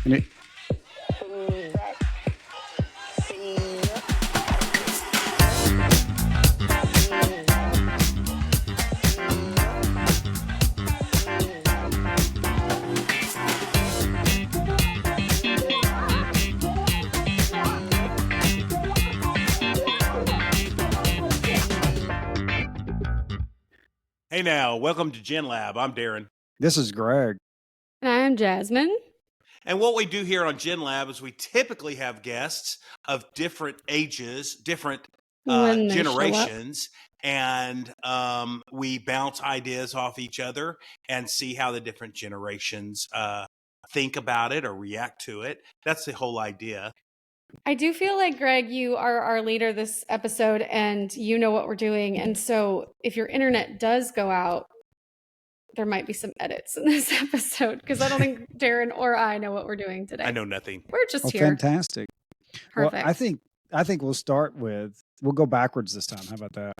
And it, Hey now, welcome to Gen Lab. I'm Darren. this is Greg. And I'm Jasmine. And what we do here on Gen Lab is we typically have guests of different ages, different When they show up. generations, and we bounce ideas off each other and see how the different generations think about it or react to it. That's the whole idea. I do feel like, Greg, you are our leader this episode and you know what we're doing. And so if your internet does go out, there might be some edits in this episode because I don't think Darren or I know what we're doing today. I know nothing. We're just here. Fantastic. Perfect. Well, I think we'll go backwards this time. How about that?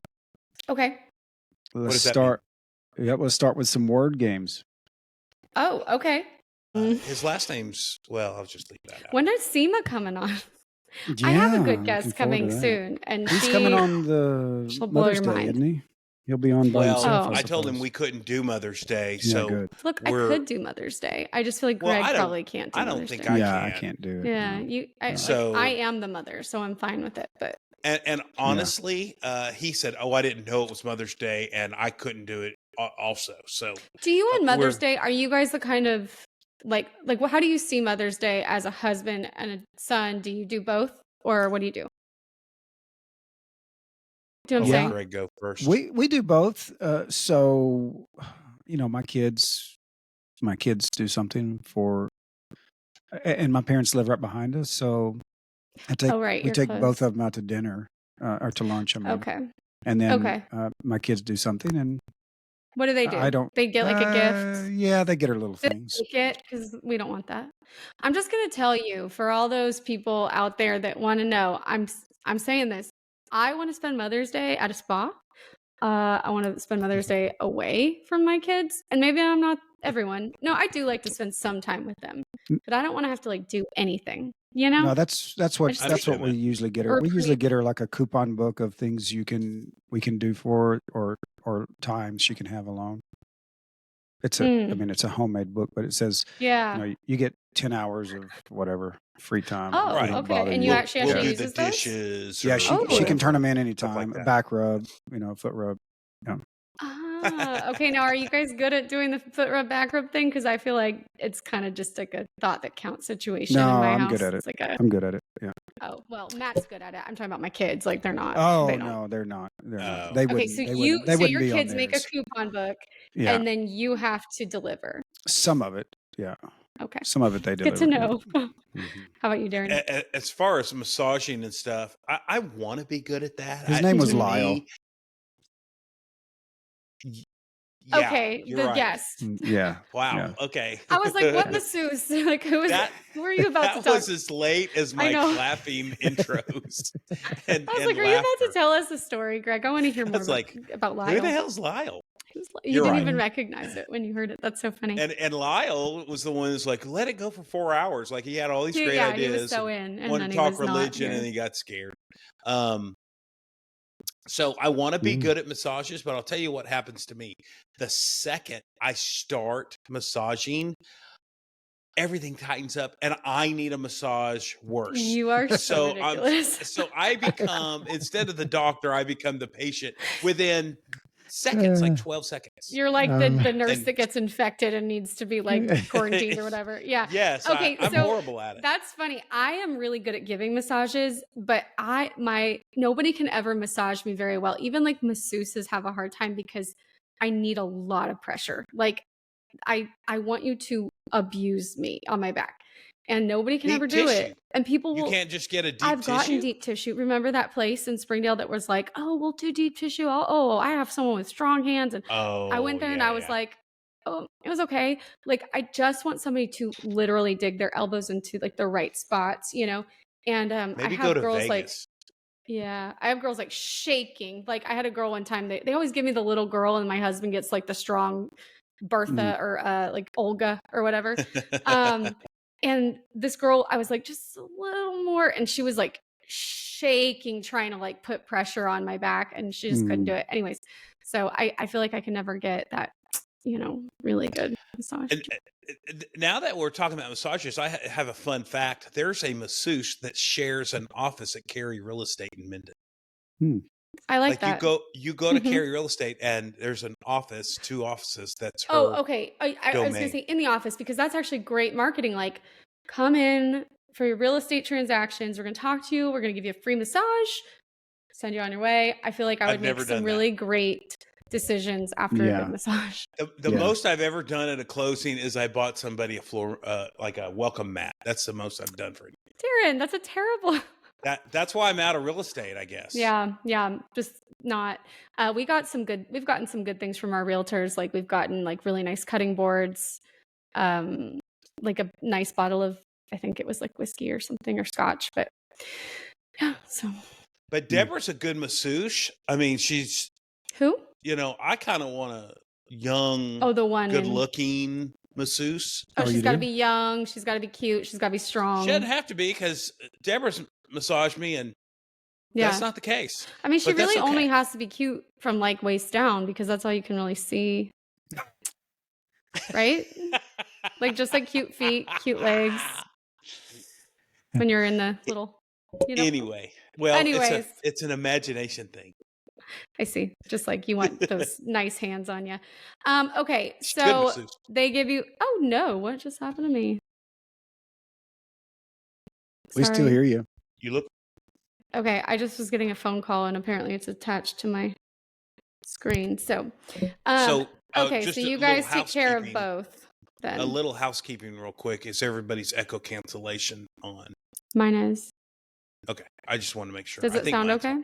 Okay. Let's start. Yeah, let's start with some word games. Oh, okay. His last name's, well, I'll just leave that out. When is Seema coming on? Yeah, I have a I'm good looking guest forward to coming that. soon. And He's coming on the she'll blow Mother's your Day, mind. isn't he? He'll be on by himself. Well, Oh. I told him we couldn't do Mother's Day, Yeah, so good. Look, I could do Mother's Day. I just feel like Well, Greg I don't- probably can't do I don't Mother's think Day. I I can. can't do it. Yeah, no. So- I am the mother, so I'm fine with it. But And honestly, he said, "Oh, I didn't know it was Mother's Day, and I couldn't do it also." So, do you on Mother's we're- Day? Are you guys the kind of like how do you see Mother's Day as a husband and a son? Do you do both, or what do you do? Do you know what I'm I'll saying? let Greg go first. We do both. So, my kids do something for, and my parents live right behind us. So Oh, right, we you're take close. both of them out to dinner or to lunch. I mean, Okay. and then Okay. My kids do something, and What do they do? I don't. They get like a gift. Yeah, they get her little Do they things. take it? Because we don't want that. I'm just gonna tell you, for all those people out there that want to know, I'm saying this. I want to spend Mother's Day at a spa. I want to spend Mother's Day away from my kids, and maybe I'm not everyone. No, I do like to spend some time with them, but I don't want to have to do anything. You know? No, that's what I that's what we usually get her. Or We usually get her like a coupon book of things we can do for or times she can have alone. It's it's a homemade book, but it says Yeah. you get 10 hours of whatever free time. Oh, We don't okay. bother And you. you actually we'll do the uses those? dishes. Yeah, or she Oh. can turn them in Stuff anytime. like A that. back rub, foot rub. Okay. Now, are you guys good at doing the foot rub back rub thing? Because I feel like it's kind of just like a thought that counts situation No, in my I'm house. good at it. It's like a I'm good at it. Yeah. oh well, Matt's good at it. I'm talking about my kids. Like they're not. Oh they don't. no, they're not. They're Oh. not. They Okay, wouldn't. so they you wouldn't, they so wouldn't your be on kids make a theirs. coupon book, Yeah, and then you have to deliver. some of it. Yeah, Okay, some of it they deliver. good to know. Mhm. How about you, Darren? As far as massaging and stuff, I want to be good at that. His name was to Lyle. me- yeah, Okay, you're the right. guest. Yeah. Wow. Yeah. Okay. I was like, what masseuse? Like, who was That- who are you about that to talk? was as late as my know. clapping intros. And, I was and like, are you about to laughter. tell us a story, Greg? I want to hear more was like, about Lyle. Who the hell's Lyle? You You're didn't right. even recognize it when you heard it. That's so funny. And Lyle was the one that's like, let it go for 4 hours. Like he had all these great yeah, ideas. he was so and in, and wanted then to he talk was not religion, here. and he got scared. So I want to be good at massages, but I'll tell you what happens to me. The second I start massaging, everything tightens up, and I need a massage worse. You are so ridiculous. So I become, instead of the doctor, I become the patient within seconds, like 12 seconds. You're like the nurse and- that gets infected and needs to be like quarantined or whatever. Yeah. Yes, Okay, I'm so horrible at it. That's funny. I am really good at giving massages, but nobody can ever massage me very well. Even like masseuses have a hard time because I need a lot of pressure. Like I want you to abuse me on my back. And nobody can Deep ever do tissue. it. And people You will can't just get a deep I've tissue. gotten deep tissue. Remember that place in Springdale that was like, oh, we'll do deep tissue. Oh, I have someone with strong hands. And Oh, I went there and I was like, oh, it was okay. Like, I just want somebody to literally dig their elbows into like the right spots, And maybe I go have to girls like, Vegas. yeah, I have girls like shaking. Like I had a girl one time, they always give me the little girl and my husband gets like the strong Bertha or like Olga or whatever. And this girl, I was like, just a little more. And she was like shaking, trying to like put pressure on my back, and she just couldn't do it. Anyways, so I feel like I can never get that, really good massage. And now that we're talking about massages, I have a fun fact. There's a masseuse that shares an office at Cary Real Estate in Minden. I like that. You go to Cary Real Estate, and there's an office, 2 offices. That's her. Oh, okay. I was gonna say in the office, because that's actually great marketing. Like, come in for your real estate transactions. We're gonna talk to you. We're gonna give you a free massage. Send you on your way. I feel like I would make some really great decisions after a good massage. The most I've ever done at a closing is I bought somebody a floor, like a welcome mat. That's the most I've done for you. Darren, that's a terrible. That's why I'm out of real estate, I guess. Yeah, just not. We've gotten some good things from our realtors. Like, we've gotten like really nice cutting boards, like a nice bottle of, I think it was like whiskey or something, or scotch. But yeah, so. But Deborah's a good masseuse. I mean, she's who? I kind of want a young, the one good-looking masseuse. She's got to be young. She's got to be cute. She's got to be strong. She doesn't have to be, because Deborah's massaged me, and that's not the case. I mean, she really only has to be cute from like waist down, because that's all you can really see. Right? Like, just like cute feet, cute legs. When you're in the little, Anyway, it's an imagination thing. I see. Just like you want those nice hands on you. Okay, so they give you. Oh no! What just happened to me? We still hear you. You look. Okay, I just was getting a phone call, and apparently it's attached to my screen. So okay, so you guys take care of both. Then a little housekeeping, real quick. Is everybody's echo cancellation on? Mine is. Okay, I just want to make sure. Does it sound okay?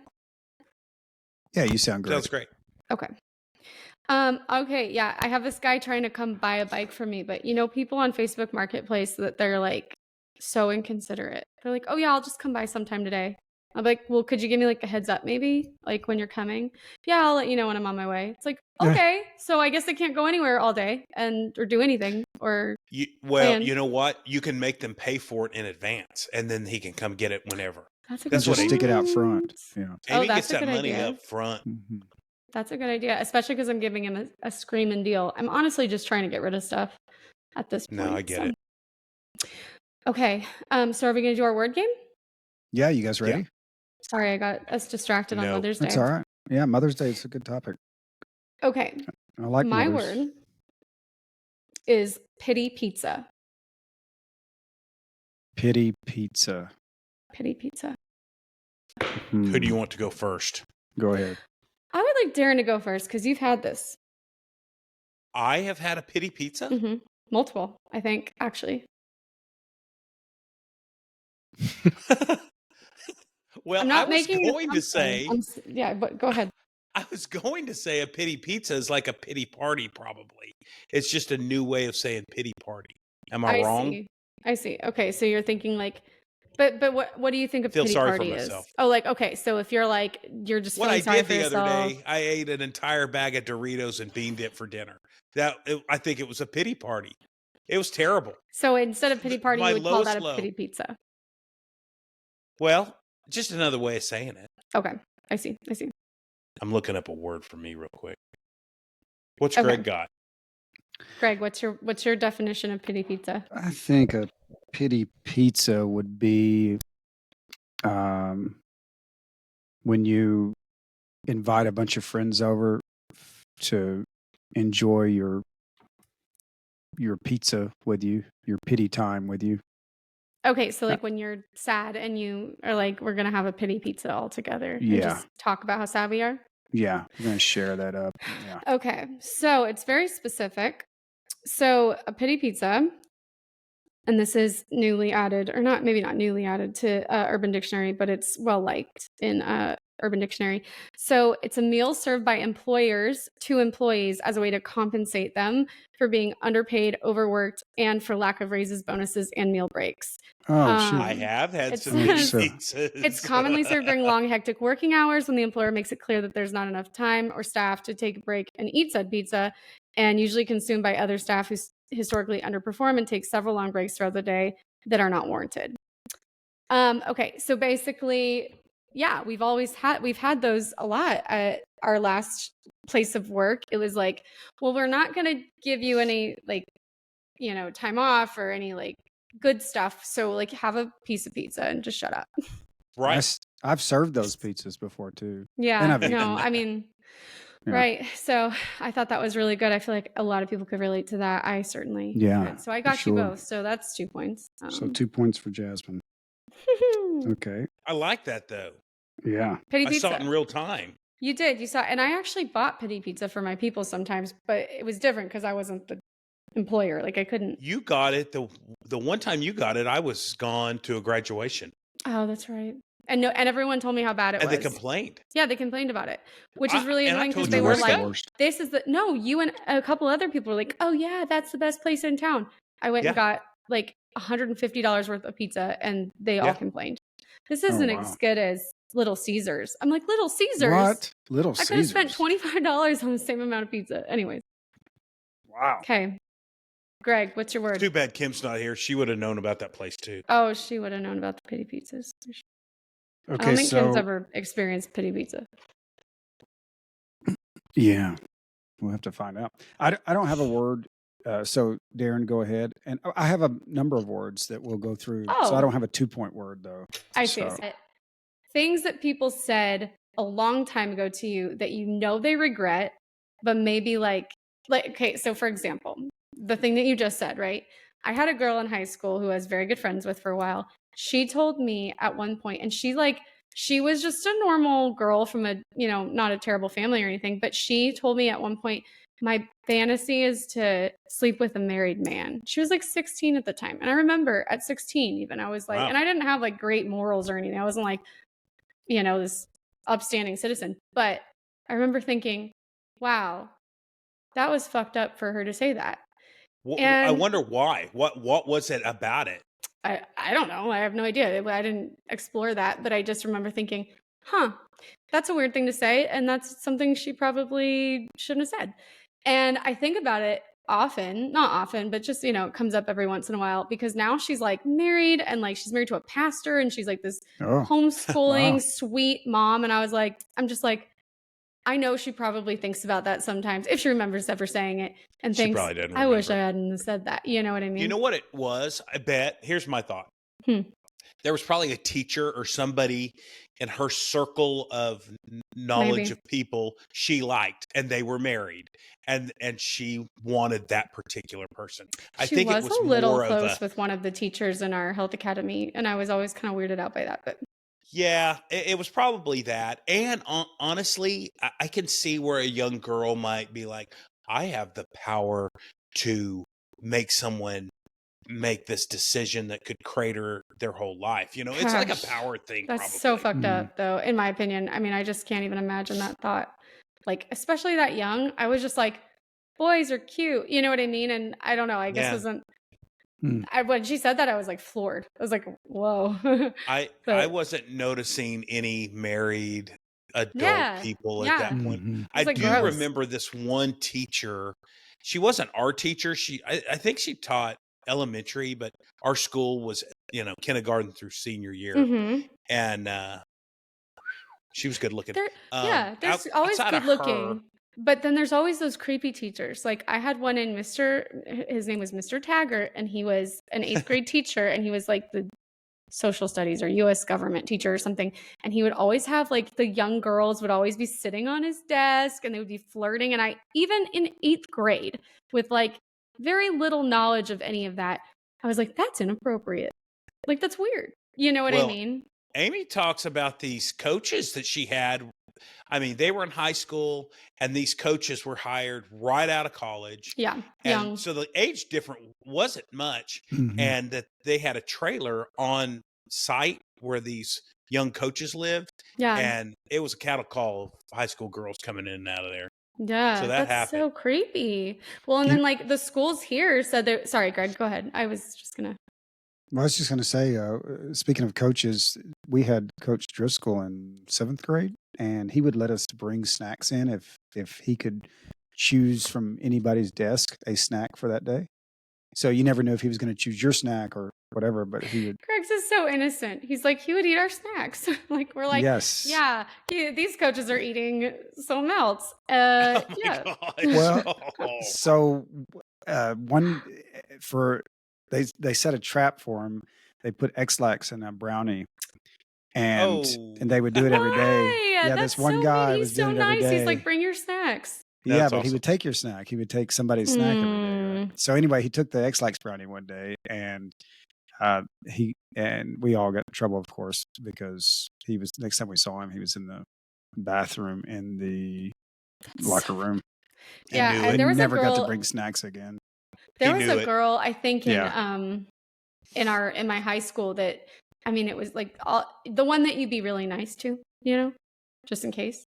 Yeah, you sound great. Sounds great. Okay. Okay, yeah, I have this guy trying to come buy a bike from me, but people on Facebook Marketplace, that they're like so inconsiderate. They're like, "Oh yeah, I'll just come by sometime today." I'm like, "Well, could you give me like a heads up, maybe, like when you're coming?" "Yeah, I'll let you know when I'm on my way." It's like, okay, so I guess I can't go anywhere all day or do anything or. You know what? You can make them pay for it in advance, and then he can come get it whenever. That's what stick it out front. Yeah. Amy gets that money up front. That's a good idea, especially because I'm giving him a screaming deal. I'm honestly just trying to get rid of stuff at this point. No, I get it. Okay, so are we going to do our word game? Yeah, you guys ready? Yeah. Sorry, I got us distracted on Mother's Day. That's all right. Yeah, Mother's Day is a good topic. Okay. I like my mothers. word is pity pizza. Pity pizza. Pity pizza. Who do you want to go first? Go ahead. I would like Darren to go first, because you've had this. I have had a pity pizza? Mm-hmm. Multiple, I think, actually. Well, I'm not I was making going to say... but go ahead. I was going to say a pity pizza is like a pity party, probably. It's just a new way of saying pity party. Am I wrong? I see. Okay, so you're thinking like... But what do you think a pity party is? Oh, like, okay, so if you're like, you're just feeling sorry for yourself. What I did the other day, I ate an entire bag of Doritos and bean dip for dinner. I think it was a pity party. It was terrible. So instead of pity party, you would call that a pity pizza. Well, just another way of saying it. Okay, I see. I'm looking up a word for me real quick. What's Greg got? Greg, what's your definition of pity pizza? I think a pity pizza would be when you invite a bunch of friends over to enjoy your pizza with you, your pity time with you. Okay, so like when you're sad and you are like, we're going to have a pity pizza all together. Yeah. And just talk about how sad we are? Yeah, we're going to share that up. Yeah. Okay, so it's very specific. So a pity pizza, and this is newly added, or not, maybe not newly added to Urban Dictionary, but it's well liked in Urban Dictionary. So it's a meal served by employers to employees as a way to compensate them for being underpaid, overworked, and for lack of raises, bonuses, and meal breaks. Oh, shoot. I have had some pizzas. It's commonly served during long, hectic working hours when the employer makes it clear that there's not enough time or staff to take a break and eat said pizza, and usually consumed by other staff historically underperform and take several long breaks throughout the day that are not warranted. Okay, so basically, yeah, we've had those a lot at our last place of work. It was like, well, we're not going to give you any like, time off or any like good stuff. So like have a piece of pizza and just shut up. Right. I've served those pizzas before too. And Yeah, I've eaten no, them. I mean, Yeah. right. So I thought that was really good. I feel like a lot of people could relate to that. I certainly Yeah, could. So I for got you sure. both. So that's 2 points. So 2 points for Jasmine. Okay. I like that though. Yeah. Pity I saw it pizza. in real time. You did. You saw, and I actually bought pity pizza for my people sometimes, but it was different because I wasn't the employer. Like I couldn't. You got it. The one time you got it, I was gone to a graduation. Oh, that's right. And everyone told me how bad it And was. they complained. Yeah, they complained about it, which is really and I annoying because told they you were where to like, go. "This is no." You and a couple other people were like, "Oh yeah, that's the best place in town." I went and got like $150 worth of pizza, and they all complained. This isn't as good as Little Caesars. I'm like, Little Caesars? What? Little I could have spent Caesars? $25 on the same amount of pizza. Anyways. Wow. Okay. Greg, what's your word? Too bad Kim's not here. She would have known about that place too. Oh, she would have known about the pity pizzas. Okay, I don't think Kim's so ever experienced pity pizza. yeah, we'll have to find out. I don't have a word. So Darren, go ahead. And I have a number of words that we'll go through. So I Oh. don't have a 2-point word though. I see. So Things that people said a long time ago to you that you know they regret, but maybe like okay, so for example, the thing that you just said, right? I had a girl in high school who I was very good friends with for a while. She told me at one point, and she was just a normal girl from a, not a terrible family or anything, but she told me at one point, my fantasy is to sleep with a married man. She was like 16 at the time. And I remember at 16, even I was like, Wow. and I didn't have like great morals or anything. I wasn't like, this upstanding citizen. But I remember thinking, wow, that was fucked up for her to say that. I And wonder why. What was it about it? I don't know. I have no idea. I didn't explore that, but I just remember thinking, that's a weird thing to say. And that's something she probably shouldn't have said. And I think about it often, not often, but just, it comes up every once in a while because now she's like married and like she's married to a pastor and she's like this homeschooling sweet mom. And I'm just like, I know she probably thinks about that sometimes if she remembers ever saying it and She thinks, probably didn't I wish I remember. hadn't said that. You know what I mean? You know what it was? I bet. Here's my thought. There was probably a teacher or somebody in her circle of knowledge of people she liked, and they were married, and she wanted that particular person. I think it was a little more close of with one of the teachers in our health academy, and I was always kind of weirded out by that. But yeah, it was probably that. And honestly, I can see where a young girl might be like, I have the power to make someone make this decision that could crater their whole life. It's like a power thing. That's probably. so fucked up, though, in my opinion. I mean, I just can't even imagine that thought. Like, especially that young, I was just like, boys are cute. You know what I mean? And I don't know. I guess wasn't. When she said that, I was like floored. I was like, whoa. I wasn't noticing any married adult people at that point. I do remember this one teacher. She wasn't our teacher. I think she taught elementary, but our school was, kindergarten through senior year. And she was good looking. There's always good looking. But then there's always those creepy teachers. Like I had one in his name was Mr. Taggart, and he was an 8th grade teacher, and he was like the social studies or US government teacher or something. And he would always have like the young girls would always be sitting on his desk and they would be flirting. And I, even in 8th grade with like very little knowledge of any of that, I was like, that's inappropriate. Like, that's weird. You know what I mean? Amy talks about these coaches that she had. I mean, they were in high school and these coaches were hired right out of college. Yeah. And young. so the age difference wasn't much. And that they had a trailer on site where these young coaches lived. Yeah. And it was a cattle call of high school girls coming in and out of there. Yeah. So that that's happened. so creepy. Well, and then like the schools here said that, sorry, Greg, go ahead. I was just going to. Well, I was just going to say, speaking of coaches, we had Coach Driscoll in 7th grade, and he would let us bring snacks in if he could choose from anybody's desk a snack for that day. So you never knew if he was going to choose your snack or whatever, but he would. Greg's is so innocent. He's like, he would eat our snacks. Like, we're like, Yes. yeah, these coaches are eating something else. Oh my Yeah. gosh. Well, Oh. so they set a trap for him. They put X-Lax in a brownie, and they would do it every day. Why? Yeah, That's this one so guy mean. was He's so doing it every nice. He's day. like, bring your snacks. Yeah, That's but he awesome. would take your snack. He would take somebody's snack every day. Right? So anyway, he took the X-Lax brownie one day, and we all got in trouble, of course, because he was. Next time we saw him, he was in the bathroom in the locker room. Yeah, knew and it. there was never a girl. got to bring snacks again. There He was knew a it. girl, I think, Yeah. in my high school that, I mean, it was like the one that you'd be really nice to, you know, just in case.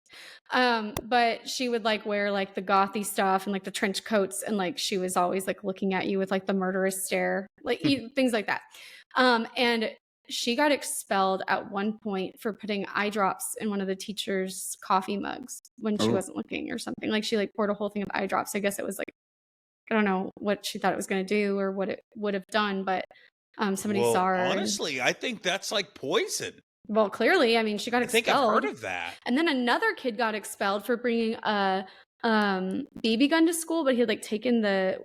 But she would like wear like the gothy stuff and like the trench coats, and like she was always like looking at you with like the murderous stare, like things like that. And she got expelled at one point for putting eye drops in one of the teachers' coffee mugs when she wasn't looking or something. Like she like poured a whole thing of eye drops. I guess it was like, I don't know what she thought it was going to do or what it would have done, but somebody saw her. Honestly, I think that's like poison. Well, clearly, I mean, she got I think expelled. I've heard of that. And then another kid got expelled for bringing a BB gun to school, but he had like taken the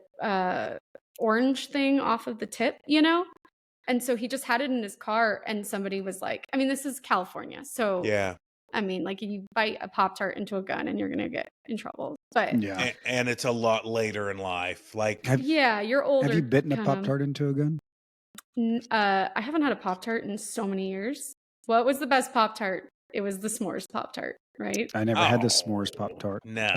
orange thing off of the tip, you know? And so he just had it in his car, and somebody was like, I mean, this is California. So, Yeah. I mean, like you bite a Pop-Tart into a gun and you're going to get in trouble. But Yeah. And it's a lot later in life. Like, yeah, you're older. Have you bitten a kinda. Pop-Tart into a gun? I haven't had a Pop-Tart in so many years. What was the best Pop-Tart? It was the s'mores Pop-Tart, right? I never had the s'mores Pop-Tart. No.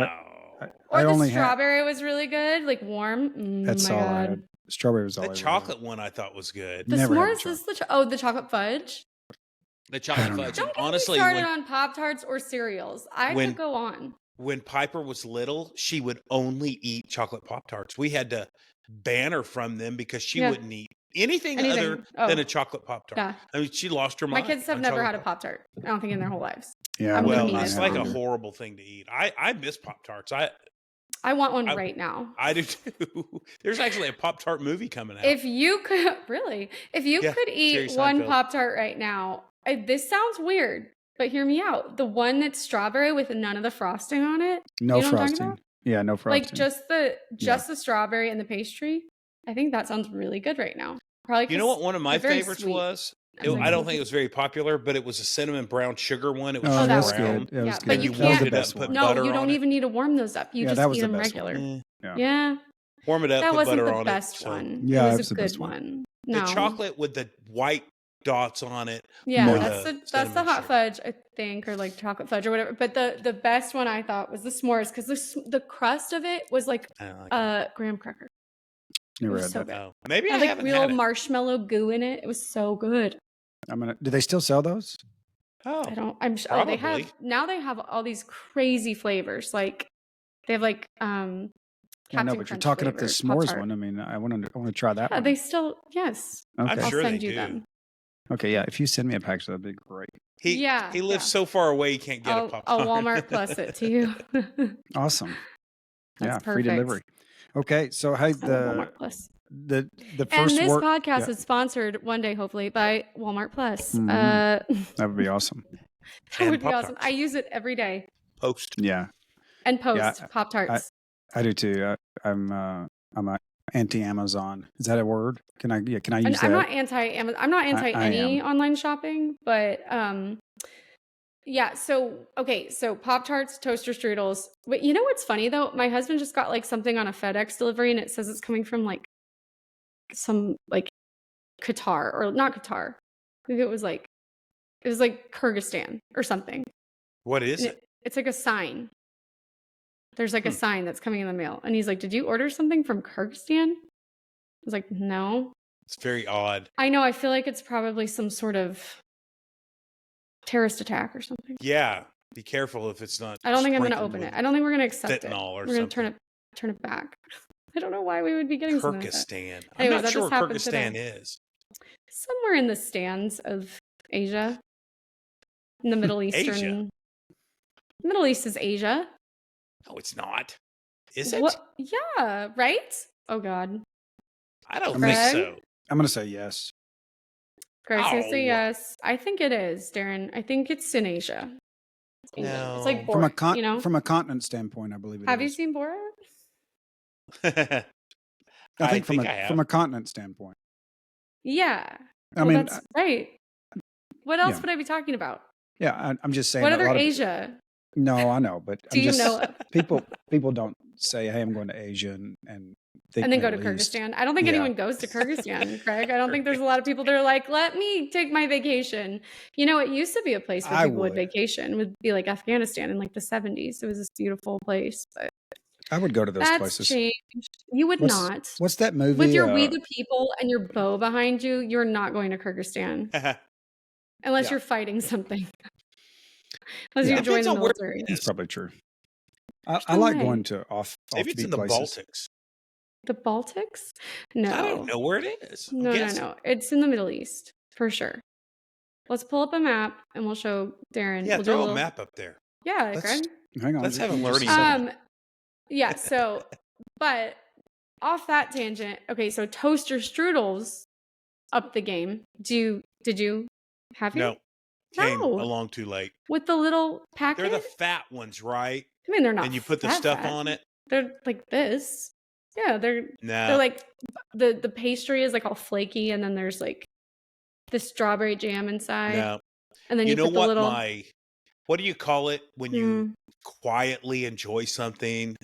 Or I the only strawberry was really good, like warm. That's my all God. I had. Strawberry was all The I chocolate one I thought was good. The Never had s'mores the is the chocolate fudge. The chocolate don't know. fudge. Don't And get honestly, me started on Pop-Tarts or cereals. I when- could go on. when Piper was little, she would only eat chocolate Pop-Tarts. We had to ban her from them because she Yeah. wouldn't eat anything Anything. other Oh. than a chocolate Pop-Tart. Yeah. I mean, she lost her My mind. kids have on never chocolate had a Pop-Tart. I don't think in their whole lives. Yeah. I'm gonna Well, be it's honest like with a you. horrible thing to eat. I miss Pop-Tarts. I want one I- right now. I do too. There's actually a Pop-Tart movie coming out. If you could if you Yeah, could Jerry eat one Seinfeld. Pop-Tart right now, this sounds weird, but hear me out. The one that's strawberry with none of the frosting on it. No you know what I'm talking frosting. about? Yeah, no frosting. Like just the strawberry and the pastry. I think that sounds really good right now. Probably. You know what one of my they're very favorites sweet. was? I'm like, I don't think it was very popular, but it was a cinnamon brown sugar one. It was Oh, just that that's was brown. good. That was Yeah, good. but you That was can't- the Warmed it up best and put one. No, butter you on don't it. even need to warm those up. You Yeah, just that was eat the them best one. regular. Eh, Yeah, warm it up, that put wasn't butter the on best it. So one. Yeah, it it was was a the good best one. one. the No. chocolate with the white dots on it. Yeah, More that's the the cinnamon hot sugar. fudge, I think, or like chocolate fudge or whatever. But the best one I thought was the s'mores, because the crust of it was like I don't like graham cracker. Never was had so that. good. Oh, maybe It I had like haven't real had it. marshmallow goo in it. It was so good. Do they still sell those? Oh, I'm sure. Oh, they probably. have now. They have all these crazy flavors. Like they have like I know, Captain but you're Crunch talking up the flavored s'mores Pop-Tart. one. I mean, I want to try that Yeah, one. they still yes. Okay. I'm I'll sure send they you do. them. Okay, yeah. If you send me a package, that'd be great. He Yeah, he lives yeah. so far away he can't get a I'll Pop-Tart. Walmart plus it to you. Awesome. That's yeah, perfect. free delivery. Okay, so hey, I love Walmart Plus. the And first this work. podcast yeah, is sponsored one day, hopefully, by Walmart Plus. Mhm. That that would be awesome. And would be awesome. Pop-Tarts. I use it every day. Post. Yeah, And post Yeah, Pop-Tarts. I do too. I'm a anti-Amazon. Is that a word? Can I And use I'm that? not anti-Amazon. I'm not anti I any am. online shopping, but yeah. So Pop-Tarts, toaster strudels. But you know what's funny though? My husband just got like something on a FedEx delivery, and it says it's coming from like some like Qatar or not Qatar. I think it was like Kyrgyzstan or something. What is And it? it's like a sign. There's like a sign that's coming in the mail, and he's like, "Did you order something from Kyrgyzstan?" I was like, "No." It's very odd. I know. I feel like it's probably some sort of terrorist attack or something. Yeah. Be careful if it's not. I don't think I'm going to sprinkled open with it. I don't think we're going to accept it. fentanyl or We're going to something. turn it back. I don't know why we would be getting something like that. Kyrgyzstan. I'm Anyways, not that sure just where happened Kyrgyzstan today. is. Somewhere in the stands of Asia, in the Middle Eastern. Asia? Middle East is Asia. No, it's not. Is it? What? Yeah, right? Oh God. I don't I'm think Greg? so. I'm going to say yes. Greg's gonna say Oh. yes. I think it is, Darren. I think it's in Asia. It's England. It's like No. Borat, you know? From a continent standpoint, I believe it Have you is. seen Borat? I think I have. from a continent standpoint. Yeah. I Well, mean, that's right. What else yeah. would I be talking about? Yeah, I'm just saying. What a other lot of Asia no, I know, but do I'm you just know of? people don't say, "Hey, I'm going to Asia," and think And then go to Middle East. Kyrgyzstan. I don't think Yeah. anyone goes to Kyrgyzstan, Craig. I don't think there's a lot of people that are like, let me take my vacation. You know, it used to be a place where I people would would. vacation, would be like Afghanistan in like the 70s. It was this beautiful place, but I would go to those that's places. changed. You would not. What's that movie? With your We the People and your bow behind you, you're not going to Kyrgyzstan unless Yeah. you're fighting something. Unless Yeah. you join Depends the on where military. That's probably true. I no like way. going to Maybe it's in offbeat the places. Baltics. The Baltics? No. I don't know where it is. I'm No. guessing. It's in the Middle East for sure. Let's pull up a map and we'll show Darren. Yeah, we'll do throw a a little map up there. Yeah, Let's- Greg. Hang on. Let's have a just learning second. Yeah, so but off that tangent, okay, so toaster strudels up the game. Did you have you? No, came No. along too late. With the little packet? They're the fat ones, right? I mean, they're not And you put the that stuff fat. on it. They're like this. Yeah, they're No, like the pastry is like all flaky, and then there's like the strawberry jam inside. no. And then You you know put the what? little What do you call it when you quietly enjoy something?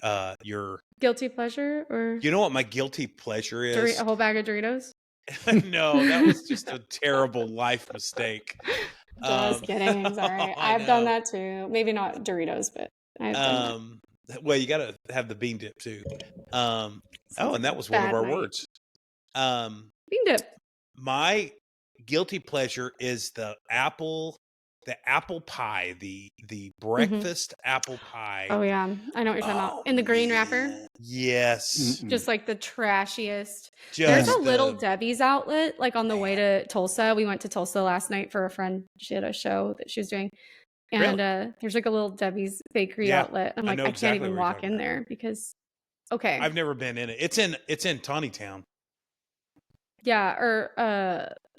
Your guilty pleasure or You know what my guilty pleasure is? a whole bag of Doritos? No, that was just a terrible life mistake. Just kidding. Sorry. I I've done know. that too. Maybe not Doritos, but I've done Well, you got to have the bean dip too. that. And that was one of Bad our night. words. Bean dip. My guilty pleasure is the apple pie, the breakfast apple pie. Oh yeah. I know what you're talking about. In the green wrapper. man. Yes. Mm-mm. Just like the trashiest. Just There's a Little Debbie's outlet, like on the way to Tulsa. We went to Tulsa last night for a friend. She had a show that she was doing. And there's like a Little Debbie's bakery Yeah, outlet. I'm I like, know I exactly can't even what you're walk talking in about. there because okay. I've never been in it. It's in Tawny Town. Yeah, or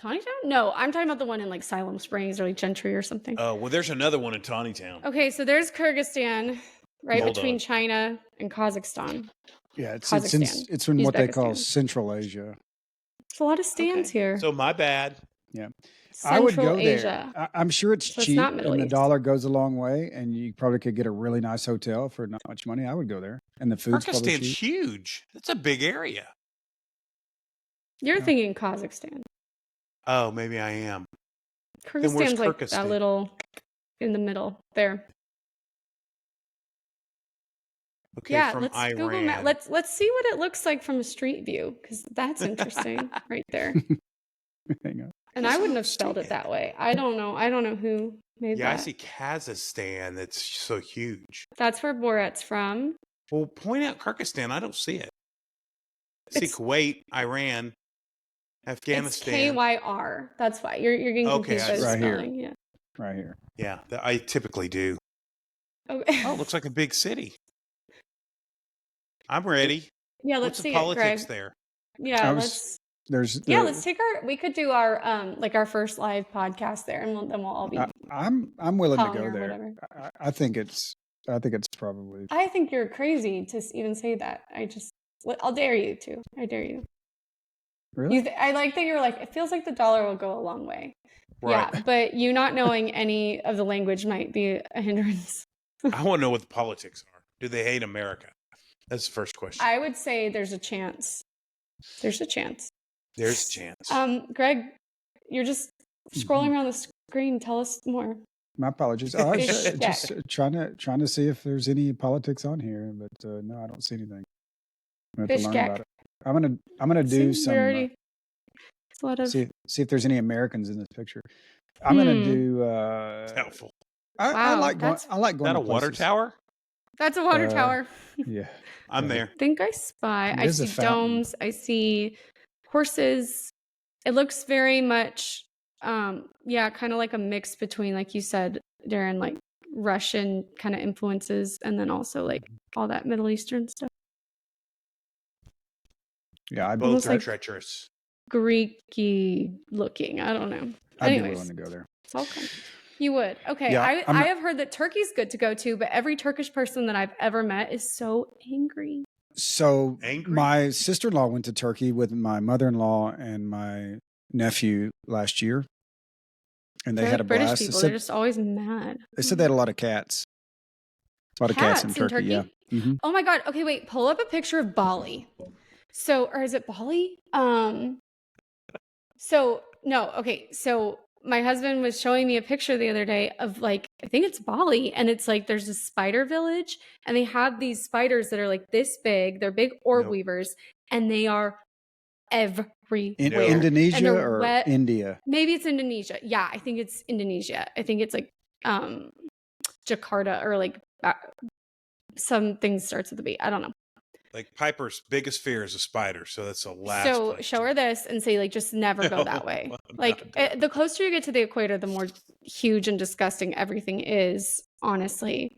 Tawny Town? No, I'm talking about the one in like Siloam Springs or like Gentry or something. Oh, well, there's another one in Tawny Town. Okay, so there's Kyrgyzstan, right Hold between on. China and Kazakhstan. Yeah, it's Kazakhstan, in what they call Uzbekistan. Central Asia. It's a lot of stands here. So my bad. Yeah. Central I would go Asia. there. I'm sure it's So it's cheap not Middle and the East. dollar goes a long way, and you probably could get a really nice hotel for not much money. I would go there, and the food's probably Kyrgyzstan's cheap. huge. It's a big area. You're Yeah. thinking Kazakhstan. Oh, maybe I am. where's Kyrgyzstan's like Kyrgyzstan? that little in the middle there. Okay, Yeah, from let's Iran. Google Map. Let's see what it looks like from a street view because that's interesting right there. Hang on. And I wouldn't have spelled it that way. I don't know who made Yeah, I that. see Kazakhstan. That's so huge. That's where Borat's from. Well, point out Kyrgyzstan. I don't see it. I see It's- Kuwait, Iran, It's Afghanistan. KYR. That's why you're getting Okay, confused I by the see. Right here. spelling. Yeah. Right here. Yeah, I typically do. Okay. Oh, it looks like a big city. I'm ready. Yeah, What's let's the see politics it, Greg. there? Yeah, I was- let's There's take we could do our like our first live podcast there, and then we'll all be. I'm willing to calling go or there. whatever. I think it's probably I think you're crazy to even say that. I'll dare you to. I dare you. really. I like that you're like, it feels like the dollar will go a long way. Right. Yeah, but you not knowing any of the language might be a hindrance. I want to know what the politics are. Do they hate America? That's the first question. I would say there's a chance. There's a chance. There's a chance. Greg, you're just scrolling around the screen. Tell us more. My apologies. I was Fish just trying to see if there's any politics on here, but no, I don't see anything. I have to learn Fishgeck. about it. I'm gonna do See, some. we're already. It's a lot of. See if there's any Americans in this picture. I'm gonna do. Doubtful. I Wow, like going. that's- I like Is going. that a to water places. tower? That's a water tower. Yeah. I'm there. I think I spy. It I is a see fountain. domes. I see horses. It looks very much, yeah, kind of like a mix between, like you said, Darren, like Russian kind of influences, and then also like all that Middle Eastern stuff. Yeah, Both Almost are like treacherous. Greeky looking. I don't know. I'd be Anyways, willing to go there. it's all kind. You would. Okay. Yeah, I have heard that Turkey's good to go to, but every Turkish person that I've ever met is so angry. So Angry? my sister-in-law went to Turkey with my mother-in-law and my nephew last year, and they They're had like a British blast. people. They're just always mad. They said they had a lot of cats. A lot of cats in Turkey. Yeah. Mm-hmm. Oh my God. Okay, wait. Pull up a picture of Bali. So, or is it Bali? So no. Okay. So my husband was showing me a picture the other day of like, I think it's Bali, and it's like there's a spider village, and they have these spiders that are like this big. They're big orb Nope. weavers, and they are everywhere. In No. Indonesia And they're or wet. India? Maybe it's Indonesia. Yeah, I think it's Indonesia. I think it's like Jakarta or like something starts with a B. I don't know. Like Piper's biggest fear is a spider, so that's the last. So place show to her go. this and say like just never go that way. I'm Like not doing the closer you get to the equator, the more huge and disgusting everything is. Honestly,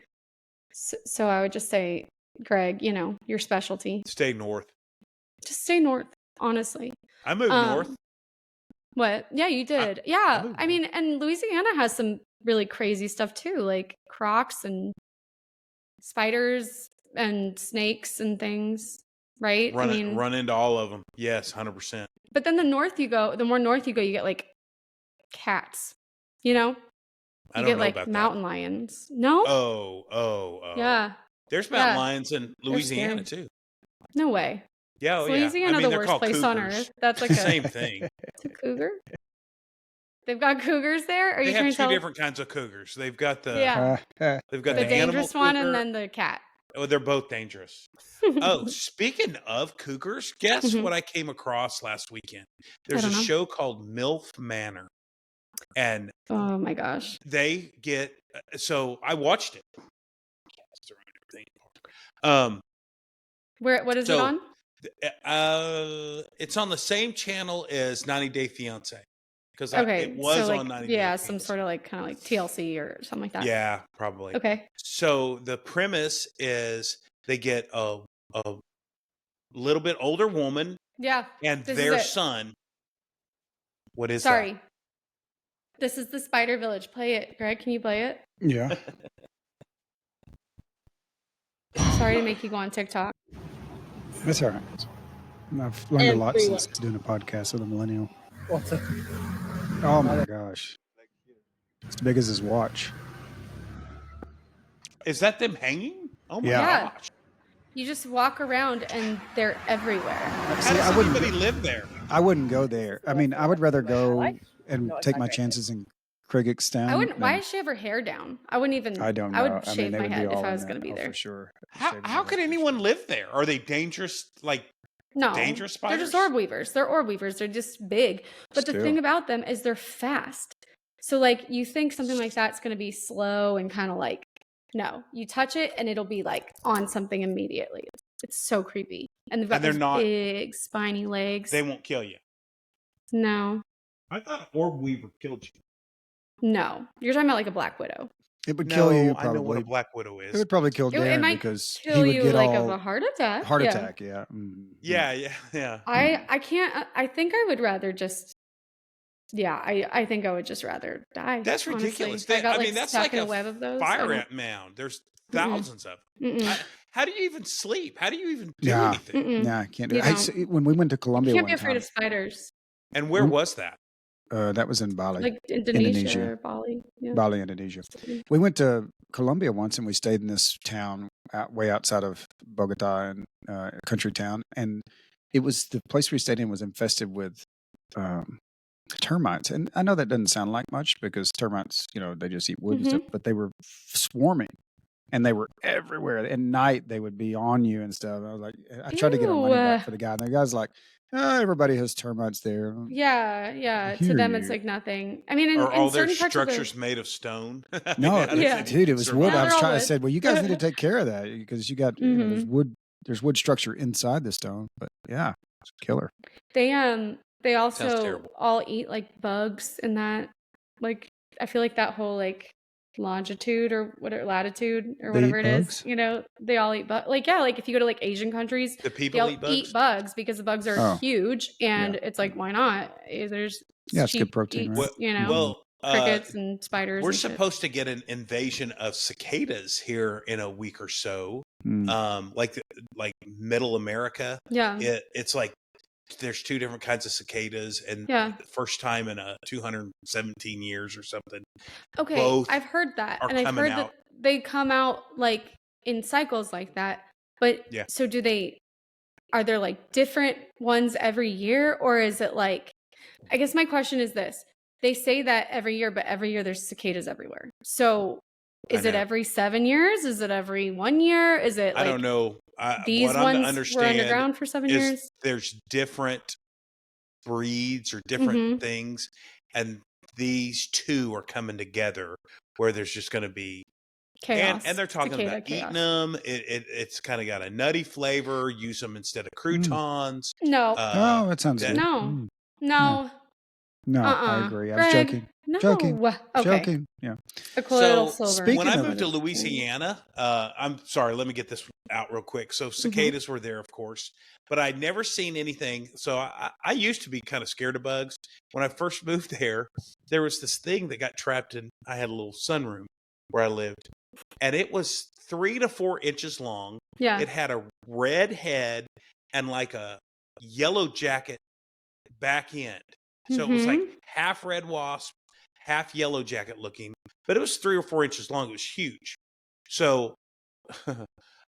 so I would just say, Greg, you know your specialty. Stay north. Just stay north. Honestly, I moved north. What? Yeah, you did. Yeah, I mean, and Louisiana has some really crazy stuff too, like crocs and spiders and snakes and things. Right? Run into all of them. Yes, 100%. But then the more north you go, you get like cats. You know, I you don't get know like about mountain lions. No. that. Oh. Yeah. There's mountain Yeah. lions in Louisiana too. No way. Yeah, Is Louisiana the they're worst called place on cougars. earth? That's like a Same thing. It's a cougar. They've got cougars there. Are They you trying have to two tell? different kinds of cougars. They've got the Yeah. they've got The the animal dangerous one and cougar. then the cat. Oh, they're both dangerous. Oh, speaking of cougars, guess Mhm. what I came across last weekend? I There's a don't know. show called MILF Manor, and Oh my gosh. they get. So I watched it. Um, What is it So, on? it's on the same channel as 90 Day Fiance because Okay. it was so like on 90 Day yeah, Fiance. some sort of like kind of like TLC or something like that. Yeah, probably. Okay. So the premise is they get a little bit older woman Yeah. and This is their it. son. What is Sorry. that? This is the Spider Village. Play it, Greg. Can you play it? Yeah. Sorry to make you go on TikTok. That's all right. I've learned a lot since doing a podcast with a millennial. Oh my gosh. As big as his watch. Is that them hanging? Oh my Yeah. gosh. You just walk around and they're everywhere. How does anybody live there? I wouldn't go there. I mean, I would rather go and take my chances in Kyrgyzstan. I wouldn't. Why does she have her hair down? I wouldn't even. I don't know. I would shave they my would be head if all I in was that. going to be Oh, there. for sure. How could anyone live there? Are they dangerous? Like No, dangerous they're spiders? just orb weavers. They're orb weavers. They're just big. But the Still. thing about them is they're fast. So like you think something like that's going to be slow and kind of like no, you touch it and it'll be like on something immediately. It's so creepy. And they've got they're those not- big spiny legs. They won't kill you. No, I thought orb weaver killed you. no. You're talking about like a black widow. It would kill you I know what probably. a black widow It is. would probably kill It Darren might because he kill would you get like all of a heart attack. heart Yeah. attack. Yeah. Mm. Yeah. I can't. I think I would rather just. Yeah, I think I would just rather die. That's honestly. ridiculous. If I got, I mean, that's stuck like in a a web of those. fire ant mound. There's thousands of them. Mm-mm. How do you even sleep? How do you even do Yeah. anything? Mm-mm. Nah, I can't do You it. Hey, don't. so when we went to You Colombia can't one be afraid time, of spiders. And where was that? that was in Bali, Like Indonesia, Indonesia. or Bali. Yeah. Bali, Indonesia. We went to Colombia once and we stayed in this town way outside of Bogota and a country town. And it was the place we stayed in was infested with termites. And I know that doesn't sound like much because termites, they just eat wood and stuff, but they were swarming and they were everywhere. At night, they would be on you and stuff. I was like, I tried to get our money back for the guy. And the guy's like, oh, everybody has termites there. Yeah. To Hear them, it's you. like nothing. I mean, Are in all their certain parts of the structures made of stone? No, Yeah. dude, it was wood. Yeah, I was they're all trying. I wood. said, well, you guys need to take care of that because you got there's wood. There's wood structure inside the stone. But yeah, it's a killer. They Sounds also terrible. all eat like bugs and that. Like I feel like that whole like longitude or whatever, latitude or They whatever eat it is. bugs? You know, they all eat bugs. Like, yeah, like if you go to like Asian countries, The they people all eat bugs. eat bugs because the bugs are Oh, huge, and yeah. it's like, why not? There's Yeah, it's good sheep protein, right? eats, you know, Well, crickets and spiders we're and shit. supposed to get an invasion of cicadas here in a week or so. Mm. Like Middle America. Yeah. It's like there's two different kinds of cicadas, and Yeah. the first time in 217 years or something. Okay, Both I've heard that, are and I've coming heard out. that they come out like in cycles like that. But Yeah. so are there like different ones every year, or is it like, I guess my question is this. They say that every year, but every year there's cicadas everywhere. So is it know. every 7 years? Is it every 1 year? Is it I like don't know. these What I'm to ones were understand underground for 7 is years? there's different breeds or different things, and these two are coming together where there's just going to be Chaos. and they're talking Cicada about eating chaos. them. It's kind of got a nutty flavor. Use them instead of croutons. No. Oh, that sounds good. No. Mm. No. No, I agree. I was Greg, joking. no. Joking. Okay. Joking. Yeah. A colloidal So silver. when I Speaking of moved to it, Louisiana, I'm sorry, let me get this out real quick. So cicadas were there, of course, but I'd never seen anything. So I used to be kind of scared of bugs. When I first moved there was this thing that got trapped in. I had a little sunroom where I lived, and it was 3 to 4 inches long. Yeah. It had a red head and like a yellow jacket back end. So it was like half red wasp, half yellow jacket looking, but it was 3 or 4 inches long. It was huge. So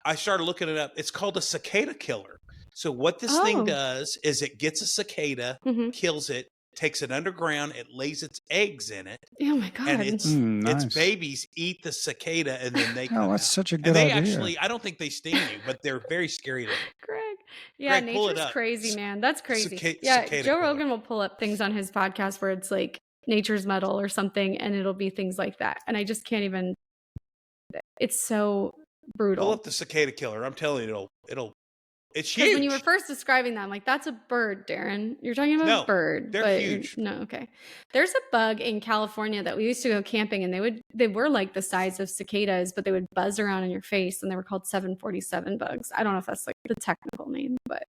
I started looking it up. It's called a cicada killer. So what this thing does is it gets a cicada, kills it, takes it underground, it lays its eggs in it. Oh my God. And its nice. babies eat the cicada and then they come Oh, that's out. such a good and they idea. actually, I don't think they sting you, but they're very scary looking. Greg. Yeah, Greg, pull it nature's up. crazy, man. That's crazy. Cicada Joe killer. Rogan will pull up things on his podcast where it's like nature's metal or something, and it'll be things like that. And I just can't even, it's so brutal. Pull up the cicada killer. I'm telling you, it's huge. Because when you were first describing that, I'm like, that's a bird, Darren. You're talking about a bird. They're huge. No, okay. There's a bug in California that we used to go camping, and they were like the size of cicadas, but they would buzz around in your face, and they were called 747 bugs. I don't know if that's like the technical name, but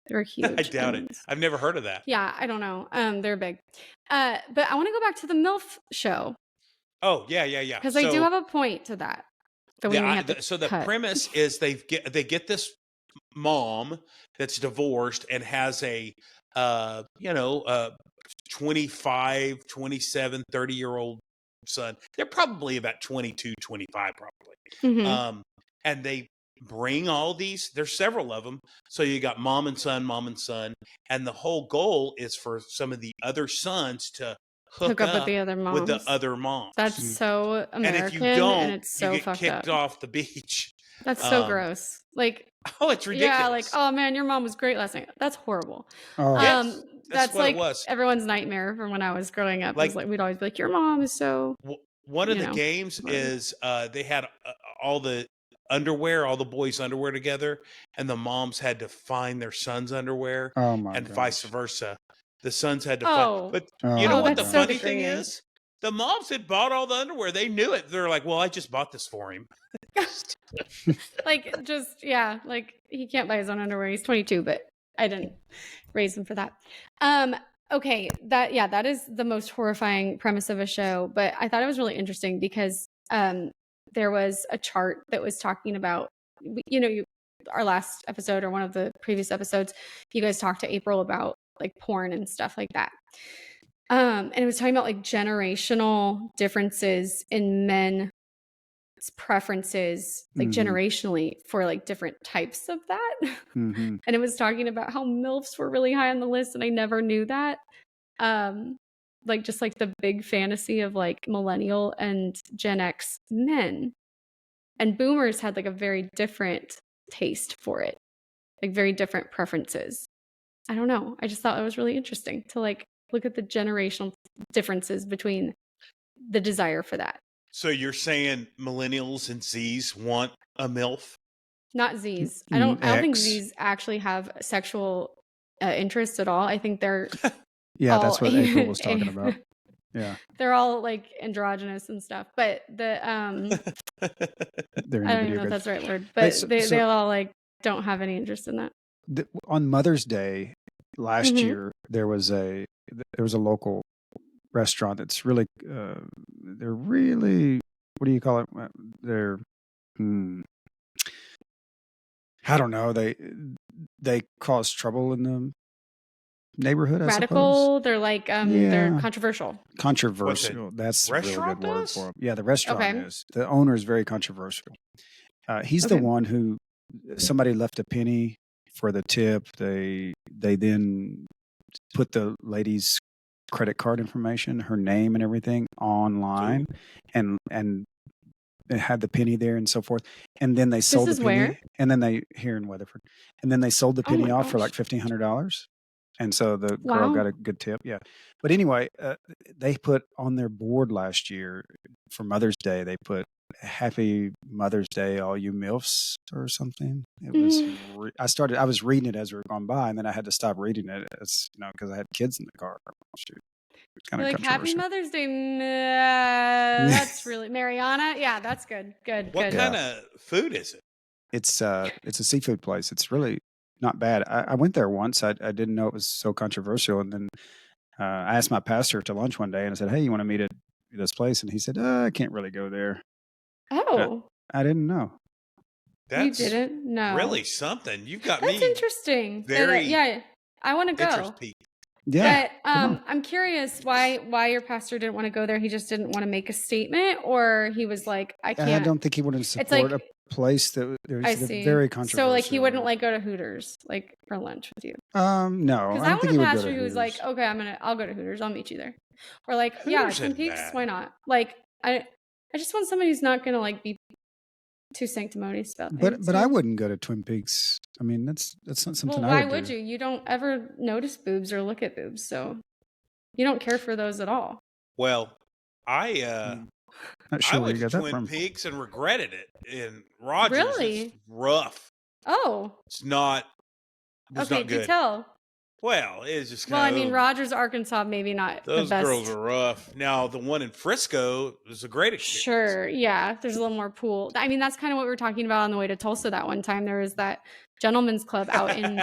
they were huge. I doubt it. I've never heard of that. Yeah, I don't know. They're big. But I want to go back to the MILF show. Oh, yeah. Because I do have a point to that. So the premise is they get this mom that's divorced and has a 25, 27, 30-year-old son. They're probably about 22, 25 probably. And they bring all these, there's several of them. So you got mom and son, and the whole goal is for some of the other sons to hook up with the other moms. That's so American, and if you don't, and it's so you get fucked kicked up. off the beach. That's so gross. Like, oh, it's ridiculous. Yeah, like, oh man, your mom was great last night. That's horrible. Oh. Yes, that's what like it was. Everyone's nightmare from when I was growing up. Like, was like we'd always be like, your mom is so. One of the games is they had all the underwear, all the boys' underwear together, and the moms had to find their sons' underwear, and vice versa. The sons had to find. But you know what the funny thing is? The moms had bought all the underwear. They knew it. They're like, well, I just bought this for him. Like, he can't buy his own underwear. He's 22, but I didn't raise him for that. Okay, that is the most horrifying premise of a show, but I thought it was really interesting because there was a chart that was talking about, our last episode or one of the previous episodes, you guys talked to April about like porn and stuff like that. And it was talking about like generational differences in men's preferences, like generationally for like different types of that. And it was talking about how MILFs were really high on the list, and I never knew that. Like just like the big fantasy of like millennial and Gen X men. And boomers had like a very different taste for it, like very different preferences. I don't know. I just thought it was really interesting to like look at the generational differences between the desire for that. So you're saying millennials and Zs want a MILF? Not Zs. I don't think Zs actually have sexual interest at all. I think they're that's what April was talking about. They're all like androgynous and stuff. But They're I don't even know if that's the right word. But they all like don't have any interest in that. On Mother's Day last year, there was a local restaurant that's really they're really, what do you call it? They're I don't know. They cause trouble in the neighborhood. Radical. They're like they're controversial. Controversial. That's a really good word for them. Yeah, the restaurant is. The owner is very controversial. He's the one who somebody left a penny for the tip. They then put the lady's credit card information, her name and everything online, and it had the penny there and so forth. And then they sold the penny. Where? And then they here in Weatherford. And then they sold the penny off for like $1,500. And so the girl got a good tip. Yeah. But anyway, they put on their board last year for Mother's Day, they put Happy Mother's Day, all you MILFs or something. It was, I was reading it as we were going by, and then I had to stop reading it because I had kids in the car. Shoot. Kind of like Happy Mother's Day. That's really Mariana. Yeah, that's good. What kind of food is it? It's a seafood place. It's really not bad. I went there once. I didn't know it was so controversial, and then I asked my pastor to lunch one day, and I said, "Hey, you want to meet at this place?" And he said, "I can't really go there." Oh, I didn't know. You didn't know? Really something. You've got me. That's interesting. Yeah, I want to go. Yeah, but I'm curious why your pastor didn't want to go there. He just didn't want to make a statement, or he was like, I can't. I don't think he wanted to support a place that there's very controversial. So like he wouldn't like go to Hooters like for lunch with you. No, because I want a pastor who's like, okay, I'll go to Hooters. I'll meet you there. Or like, Hooters Twin Peaks. Why not? Like I just want somebody who's not gonna like be too sanctimonious about things. But I wouldn't go to Twin Peaks. I mean, that's not something I would do. Why would you? You don't ever notice boobs or look at boobs, so you don't care for those at all. Well, I went to Twin Peaks and regretted it. And Rogers is rough. Oh. It's not not good. Do tell. Well, it's just kind of... Well, I mean, Rogers, Arkansas, maybe not those the best. Girls are rough. Now, the one in Frisco is a great experience. Sure, yeah. There's a little more pool. I mean, that's kind of what we were talking about on the way to Tulsa that one time. There was that gentleman's club out in,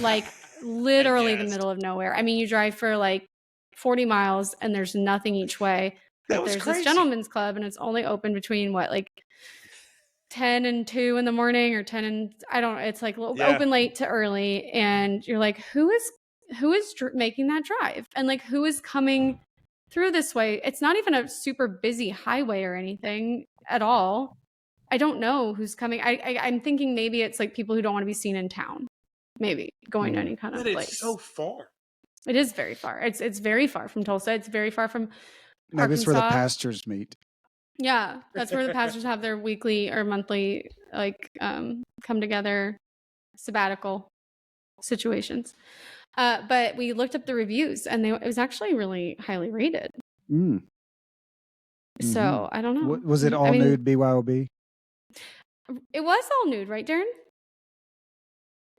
like, literally the middle of nowhere. I mean, you drive for, like, 40 miles, and there's nothing each way. But there's crazy. This gentleman's club, and it's only open between, 10 and 2 in the morning or 10 and I don't know. It's like open late to early. And you're like, who is making that drive? And like, who is coming through this way? It's not even a super busy highway or anything at all. I don't know who's coming. I'm thinking maybe it's like people who don't want to be seen in town, maybe going to any kind of place. It's so far. It is very far. It's very far from Tulsa. It's very far from Arkansas. That's where the pastors meet. Yeah, that's where the pastors have their weekly or monthly, come together sabbatical situations. But we looked up the reviews, and it was actually really highly rated. So I don't know. Was it all nude BYOB? It was all nude, right, Darren?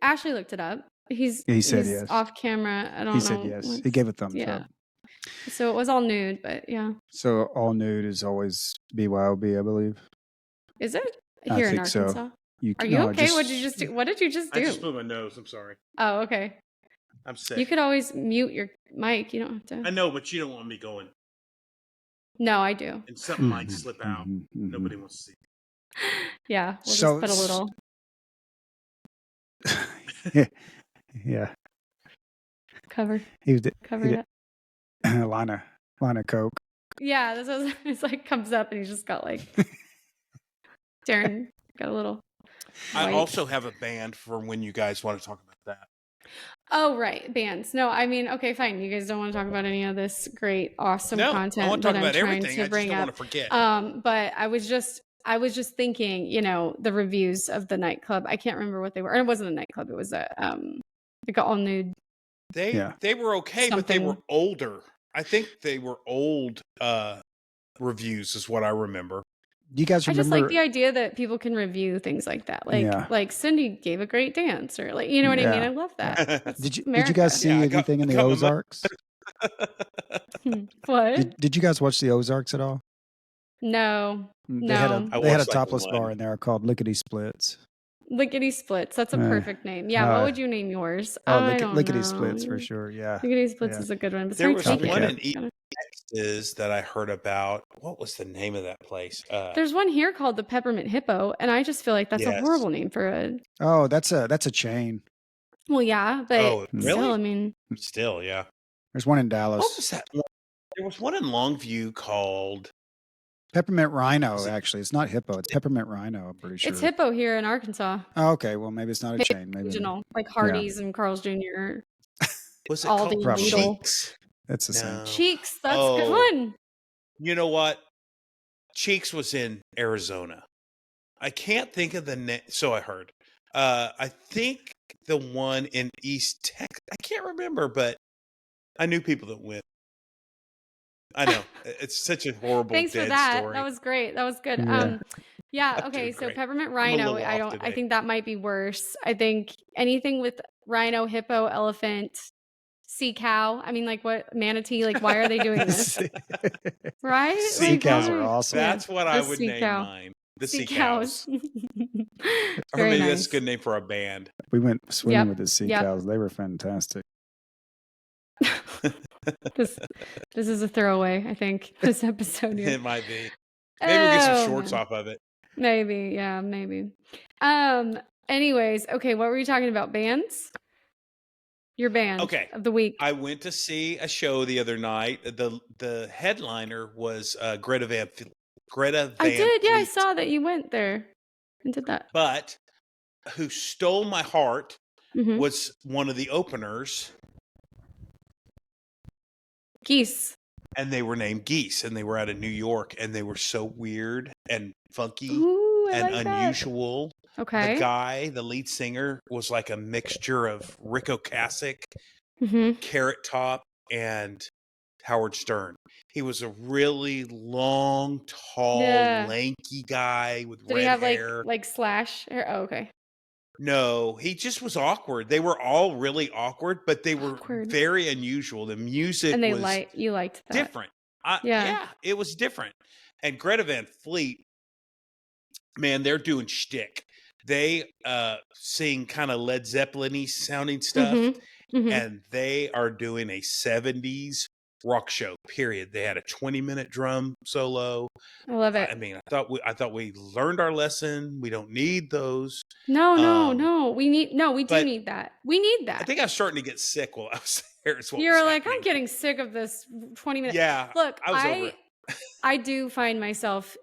Ashley looked it up. He said yes. Off camera. I don't know. He said yes. He gave a thumbs up. So it was all nude, but yeah. So all nude is always BYOB, I believe. Is it? Here in Arkansas? So. Are you okay? What did you just do? I just blew my nose. I'm sorry. Oh, okay. I'm sick. You could always mute your mic. You don't have to. I know, but you don't want me going. No, I do. And something might slip out. Nobody wants to see. Yeah, we'll just put a little. Yeah. Cover it. Line of Coke. Yeah, this was. It's like comes up and he's just got like. Darren got a little. I also have a band for when you guys want to talk about that. Oh, right. Bands. No, I mean, okay, fine. You guys don't want to talk about any of this great, awesome content. I want to talk about everything. I just don't want to forget. But I was just thinking, the reviews of the nightclub. I can't remember what they were. Or it wasn't a nightclub. It was like all nude. They were okay, but they were older. I think they were old reviews is what I remember. Do you guys remember? I just like the idea that people can review things like that. Like Cindy gave a great dance, or you know what I mean? I love that. Did you guys see anything in the Ozarks? What? Did you guys watch the Ozarks at all? No. They had a No. I they had a watched like topless bar one. in there called Lickety Splits. Lickety Splits. That's a perfect name. Yeah. What would you name yours? I don't Lickety know. Splits for sure. Yeah. Lickety Splits Yeah. is a good one. There was Besides one bacon. in East Texas that I heard about. What was the name of that place? There's one here called the Peppermint Hippo, and I just feel like that's a Yes. horrible name for it. Oh, that's a chain. Well, yeah, but Oh, still, really? I mean, Still, yeah. There's one in What Dallas. was that? There was one in Longview called Peppermint Rhino, Was it- actually. It's not Hippo. It's Peppermint Rhino, I'm pretty sure. it's Hippo here in Arkansas. Oh, okay. Well, maybe it's not a Maybe chain. Maybe regional, like Hardee's and Carl's Jr. Was it Aldi called and Probably. Lidl. Cheeks? That's the same. No. Cheeks, that's a good one. You know what? Cheeks was in Arizona. I can't think of the name. So I heard. I think the one in East Texas. I can't remember, but I knew people that went. I know it's such a horrible. Thanks for dead that. story. That was great. That was good. Yeah. Yeah. I'm Okay. doing So great. Peppermint I'm a Rhino. little I off don't. I today. think that might be worse. I think anything with rhino, hippo, elephant, sea cow. I mean, like what manatee? Like why are they doing this? Right? Sea Like, cows are why? awesome. That's what The I would sea name cow. mine. The Sea sea cows. cows. Or Very maybe nice. that's a good name for a band. We went swimming Yep. with the sea Yep. cows. They were fantastic. This is a throwaway, I think, this episode here. It might be. Maybe we'll get some Oh, shorts man. off of it. Maybe, yeah, maybe. Anyways, okay, what were you talking about? Bands? Your band Okay. of the week. I went to see a show the other night. The headliner was Greta Van I did, yeah, I Fleet. saw that you went there and did that. But who stole my heart Mhm. was one of the openers, Geese. and they were named Geese, and they were out of New York, and they were so weird and funky Ooh, I and like that. unusual. Okay. The guy, the lead singer, was like a mixture of Rick Ocasek, Mhm. Carrot Top, and Howard Stern. He was a really long, tall, Yeah. lanky guy with Did red he have hair. like slash hair? Oh, okay. No, he just was awkward. They were all really awkward, but they were Awkward. very unusual. The music And they was you liked that. different. Yeah, it was different. And Greta Van Fleet, man, they're doing shtick. They sing kind of Led Zeppelin-y sounding stuff, Mhm. and they are doing a 70s rock show, period. They had a 20-minute drum solo. I love it. I mean, I thought we learned our lesson. We don't need those. No. We do but need that. We need that. I think I was starting to get sick while I was there. Is what You're was like, I'm happening. getting sick of this 20 minutes. Yeah, Look, I was over it. I do find myself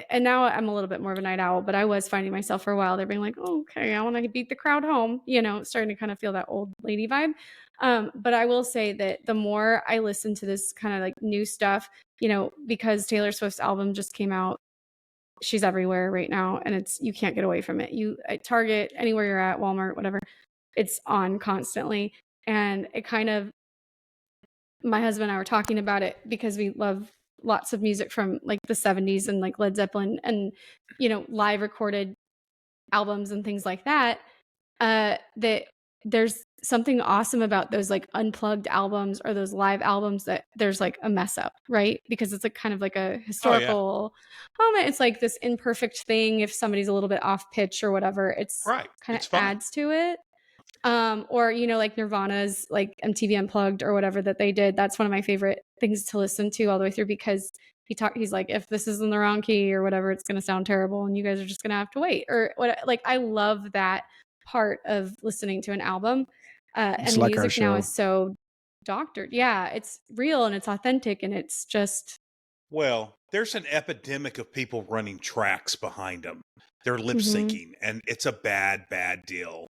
and now I'm a little bit more of a night owl, but I was finding myself for a while there being like, oh, okay, I want to beat the crowd home, starting to kind of feel that old lady vibe. But I will say that the more I listen to this kind of like new stuff, because Taylor Swift's album just came out, she's everywhere right now, and you can't get away from it. You at Target, anywhere you're at, Walmart, whatever, it's on constantly. And it kind of, my husband and I were talking about it because we love lots of music from like the 70s and like Led Zeppelin and, live recorded albums and things like that, that there's something awesome about those like unplugged albums or those live albums that there's like a mess up, right? Because it's like kind of like a historical moment. It's like this imperfect thing. If somebody's a little bit off pitch or whatever, it's Right. kind It's of fun. adds to it. Or like Nirvana's like MTV Unplugged or whatever that they did. That's one of my favorite things to listen to all the way through because he's like, if this is in the wrong key or whatever, it's going to sound terrible and you guys are just going to have to wait or what. Like, I love that part of listening to an album. And the like our music now show. is so doctored. Yeah, it's real and it's authentic and it's just. Well, there's an epidemic of people running tracks behind them. They're lip syncing, and it's a bad, bad deal.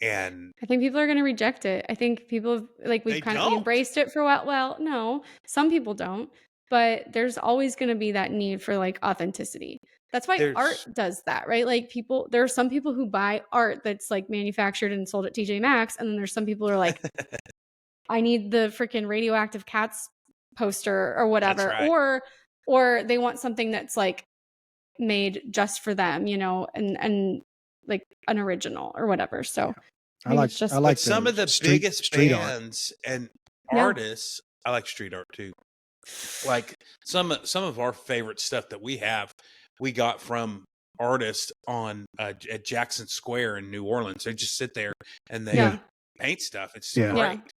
And I think people are going to reject it. I think people have, like, we've kind of embraced it for a while. Well, no, some people don't, but there's always going to be that need for like authenticity. That's why art does that, right? Like there are some people who buy art that's like manufactured and sold at TJ Maxx. And then there's some people who are like, I need the freaking Radioactive Cats poster or whatever. That's right. Or they want something that's like made just for them, and like an original or whatever. So I like some of the biggest bands and artists I like street art too. Like some of our favorite stuff that we got from artists on at Jackson Square in New Orleans. They just sit there and they Yeah. paint stuff. It's Yeah. Yeah. great.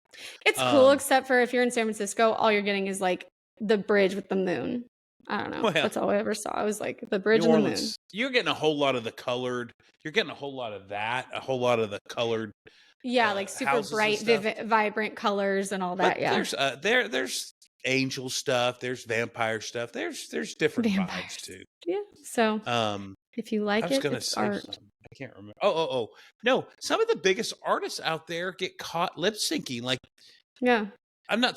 It's cool, except for if you're in San Francisco, all you're getting is like the bridge with the moon. I don't know. Well, That's all I ever saw. I was like the bridge New and the moon. Orleans, you're getting a whole lot of the colored. You're getting a whole lot of that. A whole lot of the colored. Yeah, like super houses and bright, stuff. vibrant colors and all that. But Yeah. there's angel stuff. There's vampire stuff. There's different vibes Vampires. too. Yeah. So if you I like was it, gonna it's say art. something. I can't remember. Oh. No, some of the biggest artists out there get caught lip syncing. Like, Yeah. I'm not.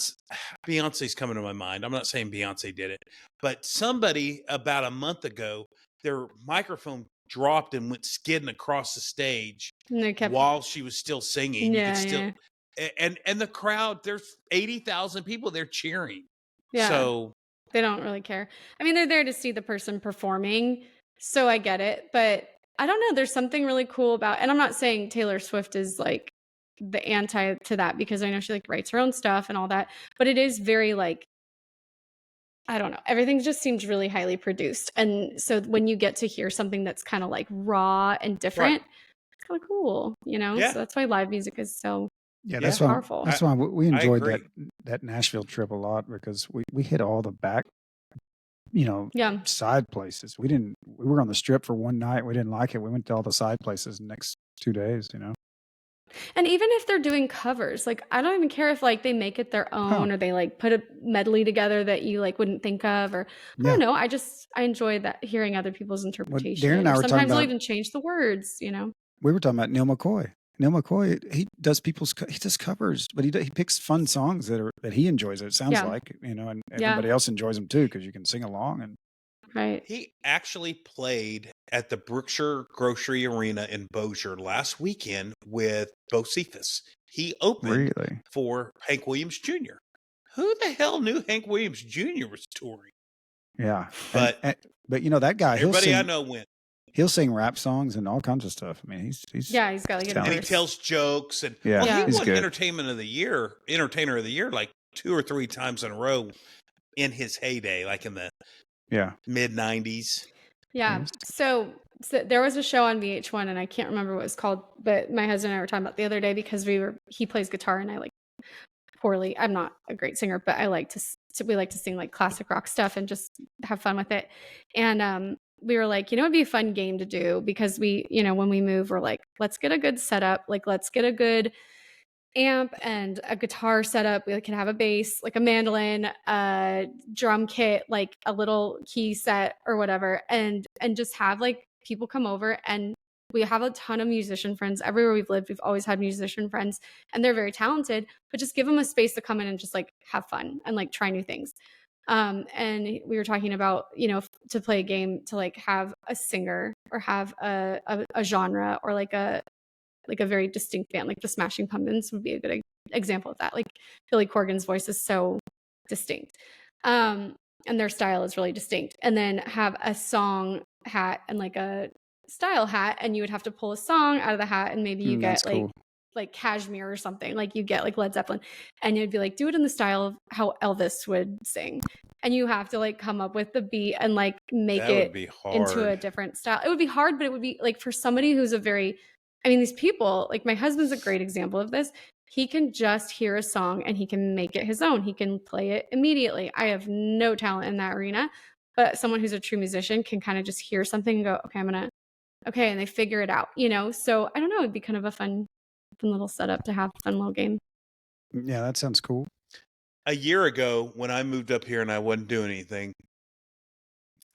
Beyonce's coming to my mind. I'm not saying Beyonce did it, but somebody about a month ago, their microphone dropped and went skidding across the stage And they kept while she was still singing. You Yeah, could still, and the crowd. There's 80,000 people there cheering. Yeah. So They don't really care. I mean, they're there to see the person performing, so I get it. But I don't know. There's something really cool about, and I'm not saying Taylor Swift is like the anti to that, because I know she like writes her own stuff and all that. But it is very like, I don't know. Everything just seems really highly produced, and so when you get to hear something that's kind of like raw and different, it's kind of cool, you know. Yeah. So that's why live music is so Yeah, Yeah. Powerful. That's why we enjoyed agree. that Nashville trip a lot, because we hit all the back, yeah. side places. We were on the strip for one night. We didn't like it. We went to all the side places the next 2 days, And even if they're doing covers, like I don't even care if like they make it their own or they like put a medley together that you like wouldn't think of, or I don't know. I enjoy that, hearing other people's interpretation. Darren and I were talking Sometimes they'll about- even change the words, We were talking about Neil McCoy. Neil McCoy, he does covers, but he picks fun songs that he enjoys. It sounds Yeah. like, and everybody else enjoys them too, because you can sing along. And Right. He actually played at the Brookshire Grocery Arena in Bossier last weekend with Bocephus. He opened really, for Hank Williams Jr. Who the hell knew Hank Williams Jr. was touring? yeah. But but that guy, everybody I know went. He'll sing rap songs and all kinds of stuff. I mean, he's he's got like and he verse. tells jokes, and Yeah, he he's won good. Entertainer of the Year like 2 or 3 times in a row in his heyday, like in the mid 90s. Yeah. So there was a show on VH1, and I can't remember what it was called, but my husband and I were talking about the other day, because he plays guitar and I like poorly. I'm not a great singer, but I like we like to sing like classic rock stuff and just have fun with it. And we were like, it'd be a fun game to do, because we, when we move, we're like, let's get a good setup. Like, let's get a good amp and a guitar setup. We can have a bass, like a mandolin, a drum kit, like a little key set or whatever, and just have like people come over. And we have a ton of musician friends everywhere we've lived. We've always had musician friends, and they're very talented, but just give them a space to come in and just like have fun and like try new things. And we were talking about, to play a game, to like have a singer or have a genre, or like a very distinct band, like the Smashing Pumpkins would be a good example of that. Like Billy Corgan's voice is so distinct. And their style is really distinct. And then have a song hat and like a style hat, and you would have to pull a song out of the hat, and maybe you get like Cashmere or something, like you get like Led Zeppelin, and you'd be like, do it in the style of how Elvis would sing. And you have to like come up with the beat and like make it into a different style. It would be hard, but it would be like, for somebody who's these people, like my husband's a great example of this. He can just hear a song and he can make it his own. He can play it immediately. I have no talent in that arena, but someone who's a true musician can kind of just hear something and go, okay, and they figure it out, So I don't know, it'd be kind of a fun little setup to have, a fun little game. Yeah, that sounds cool. A year ago, when I moved up here and I wasn't doing anything,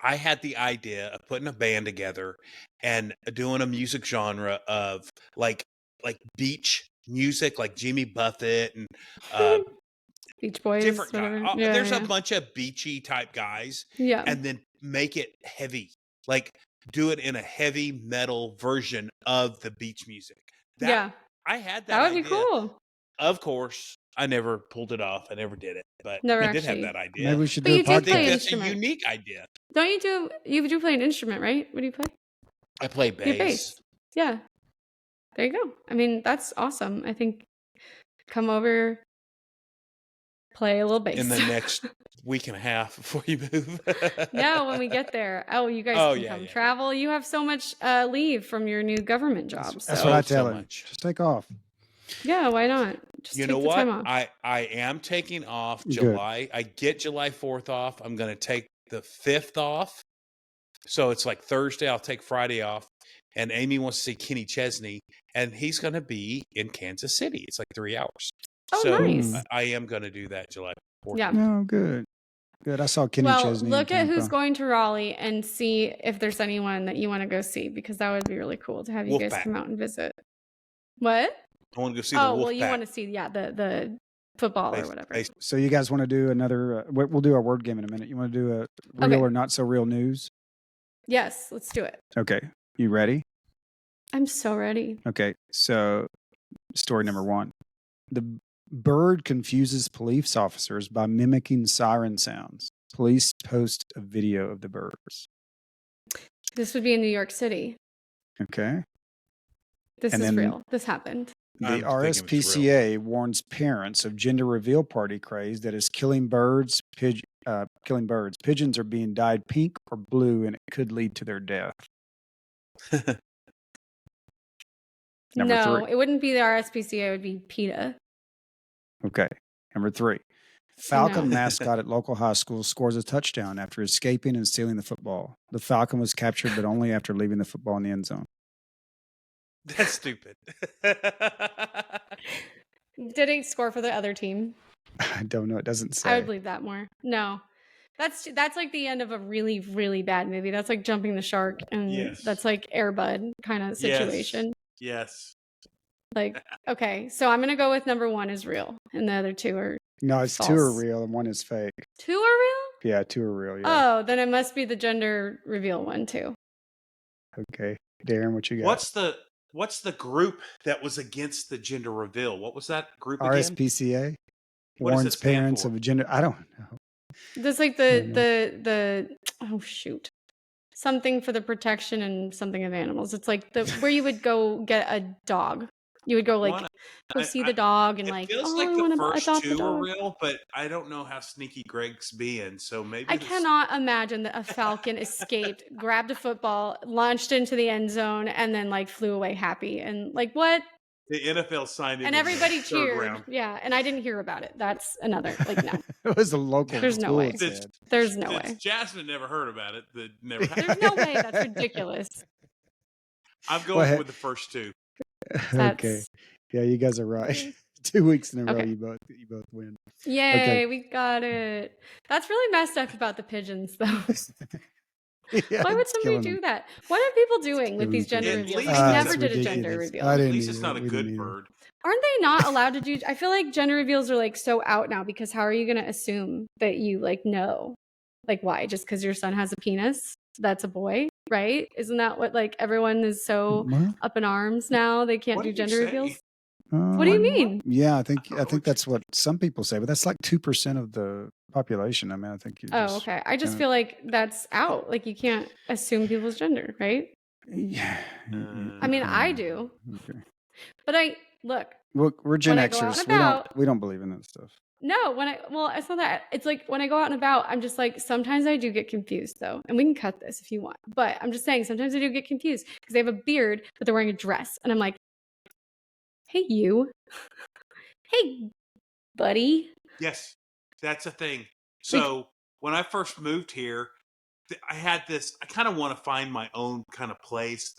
I had the idea of putting a band together and doing a music genre of like beach music, like Jimmy Buffett and Beach Boys, different whatever. guys. There's a bunch of beachy type guys, and then make it heavy, like do it in a heavy metal version of the beach music. I had that. That would idea. be cool. Of course, I never pulled it off. I never did it, but never I did actually. have that idea. Maybe we should But do you a do podcast. play an That's instrument. a unique idea. You do play an instrument, right? What do you play? I play bass. You bass. Yeah. There you go. That's awesome. I think come over Play a little bass. in the next week and a half before you move. No, when we get there. Oh, you guys can come travel. You have so much leave from your new government job. That's what I tell him. Just take off. Yeah, why not? Just you take know the what? time off. I am taking off July. I get July 4th off. I'm going to take the 5th off. So it's like Thursday. I'll take Friday off. And Amy wants to see Kenny Chesney, and he's going to be in Kansas City. It's like 3 hours. Oh, so nice. I am going to do that July 4th. Yeah. No, good. Good. I saw Kenny Chesney. Look at who's going to Raleigh and see if there's anyone that you want to go see, because that would be really cool to have you guys come out and visit. What? I want to go see the Wolfpack. Well, you want to see, the football or whatever. So you guys want to do another, we'll do our word game in a minute. You want to do a real or not so real news? Yes, let's do it. Okay. You ready? I'm so ready. Okay. So story number 1. The bird confuses police officers by mimicking siren sounds. Police post a video of the birds. This would be in New York City. Okay. This is real. This happened. The RSPCA warns parents of gender reveal party craze that is killing birds. Pigeons are being dyed pink or blue, and it could lead to their death. No, 3. it wouldn't be the RSPCA. It would be PETA. Okay. Number 3. Falcon mascot at local high school scores a touchdown after escaping and stealing the football. The Falcon was captured, but only after leaving the football in the end zone. That's stupid. Did he score for the other team? I don't know. It doesn't say. I would believe that more. No. That's like the end of a really, really bad movie. That's like Jumping the Shark, and that's like Air Bud kind of situation. Yes. Like, okay, so I'm going to go with number 1 is real, and the other 2 are No, it's false. 2 are real and 1 is fake. 2 are real? Yeah, 2 are real. Yeah. Oh, then it must be the gender reveal one too. Okay. Darren, what you got? What's the group that was against the gender reveal? What was that group again? RSPCA warns parents of gender. I don't know. That's like the oh shoot. Something for the protection and something of animals. It's like where you would go get a dog. You would go see the dog and it feels like the first 2 are real, but I don't know how sneaky Greg's being. So maybe I cannot imagine that a falcon escaped, grabbed a football, launched into the end zone, and then flew away happy. And what? The NFL signed it, and everybody cheered. Round. Yeah, and I didn't hear about it. That's another no. It was a local. There's no way. There's no way. Jasmine never heard about it. There's no way. That's ridiculous. I'm going with the first 2. Okay. Yeah, you guys are right. 2 weeks in a row, you both win. Yay, we got it. That's really messed up about the pigeons, though. Yeah, why would somebody do that? What are people doing with these gender reveals? I never did a gender reveal. At least it's not a good bird. Aren't they not allowed to do? I feel like gender reveals are so out now, because how are you going to assume that you know? Why? Just because your son has a penis, that's a boy, right? Isn't that what everyone is so up in arms now? They can't do gender reveals. What do you mean? Yeah, I think that's what some people say, but that's like 2% of the population. I mean, I think. Okay. I just feel like that's out. You can't assume people's gender, right? Yeah. I mean, I do. Okay. But we're Gen Xers. We don't believe in that stuff. No, it's not that. It's when I go out and about, I'm just sometimes I do get confused though. And we can cut this if you want. But I'm just saying, sometimes I do get confused because they have a beard, but they're wearing a dress. And I'm like, hey, you. Hey, buddy. Yes, that's a thing. So when I first moved here, I had this, I kind of want to find my own kind of place,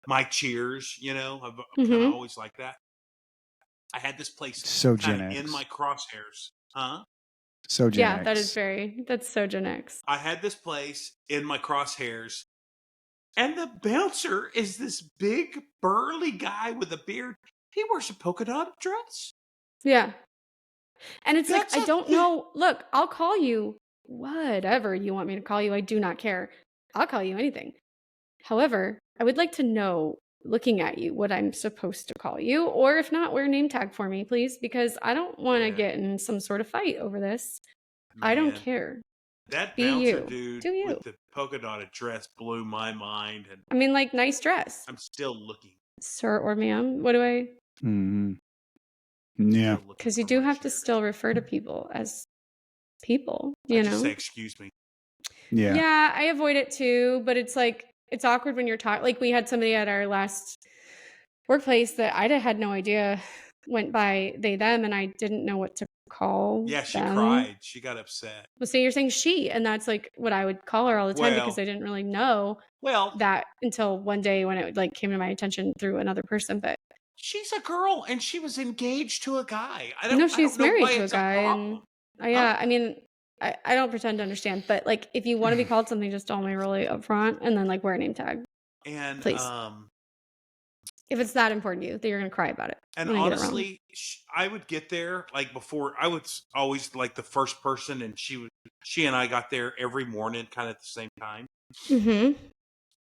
my Cheers, I've kind of always liked that. I had this place so Gen X. In my crosshairs. Huh? So Gen X. That's so Gen X. I had this place in my crosshairs, and the bouncer is this big, burly guy with a beard. He wears a polka dot dress. Yeah. And it's I don't know. Look, I'll call you whatever you want me to call you. I do not care. I'll call you anything. However, I would like to know, looking at you, what I'm supposed to call you, or if not, wear a name tag for me, please, because I don't want to get in some sort of fight over this. Man, I don't care. That bouncer dude with the polka dotted dress blew my mind. And I mean, nice dress. I'm still looking. Sir or ma'am, what do I? Mm-hmm. Yeah. Because you do have to still refer to people as people, you know? Just say, excuse me. Yeah. Yeah, I avoid it too, but it's like, it's awkward when you're talking. Like we had somebody at our last workplace that I had no idea went by they, them, and I didn't know what to call Yeah, she them. cried. She got upset. Well, so you're saying she, and that's like what I would call her all the time because I didn't really know that until one day when it like came to my attention through another person. But she's a girl and she was engaged to a guy. She's married to a guy, and yeah, I mean, I don't pretend to understand, but like if you want to be called something, just tell me really upfront, and then like wear a name tag, and please. If it's that important to you that you're gonna cry about it. And honestly, I would get there like before. I was always like the first person, and she and I got there every morning, kind of at the same time. Mm-hmm.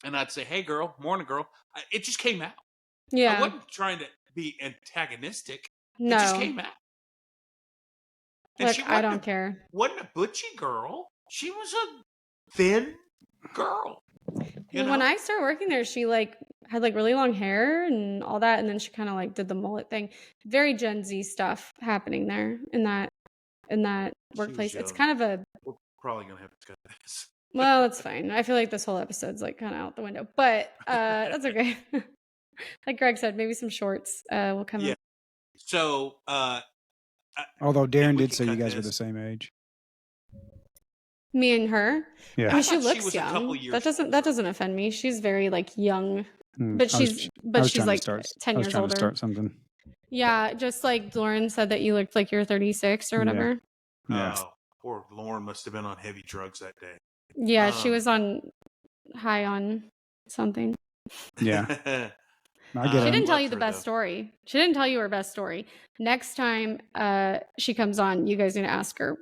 And I'd say, "Hey, girl, morning, girl." It just came out. Yeah, I wasn't trying to be antagonistic. No, it just came out. And look, I don't care. Wasn't a butchy girl. She was a thin girl. When I started working there, she like had like really long hair and all that, and then she kind of like did the mullet thing. Very Gen Z stuff happening there in that workplace. It's kind of a. We're probably gonna have to cut this. Well, that's fine. I feel like this whole episode's like kind of out the window, but that's okay. Like Greg said, maybe some shorts will come up. So, although Darren did say you guys were the same age. Me and her. Yeah. I mean, she looks young. That doesn't offend me. She's very like young, but she's like 10 years older. To start something. Yeah, just like Lauren said that you looked like you're 36 or whatever. Yeah. Oh, poor Lauren must have been on heavy drugs that day. Yeah, she was high on something. Yeah. She didn't tell you the best story. She didn't tell you her best story. Next time she comes on, you guys need to ask her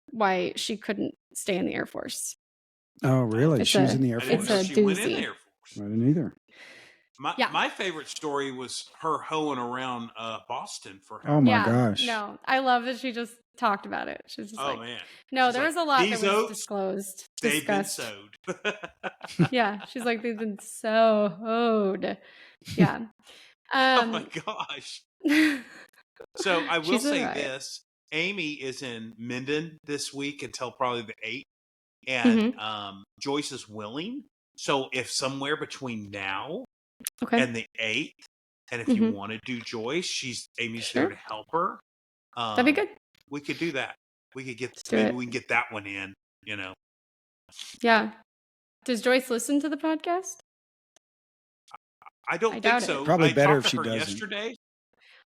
why she couldn't stay in the Air Force. Oh, really? She was in the Air Force? It's a doozy. Went in the Air Force. I didn't either. My favorite story was her hoeing around Boston for her. Oh my gosh. No, I love that she just talked about it. She's just man. No, there was a lot that was disclosed. They've been sowed. Yeah, she's like, they've been sowed. Yeah. Oh my gosh. So I will say this. Amy is in Minden this week until probably the 8th. And Joyce is willing. So if somewhere between now and the 8th, and if you want to do Joyce, Amy's there to help her. That'd be good. We could do that. We could we can get that one in, you know. Yeah. Does Joyce listen to the podcast? I don't think so. Probably better if she doesn't. Yesterday.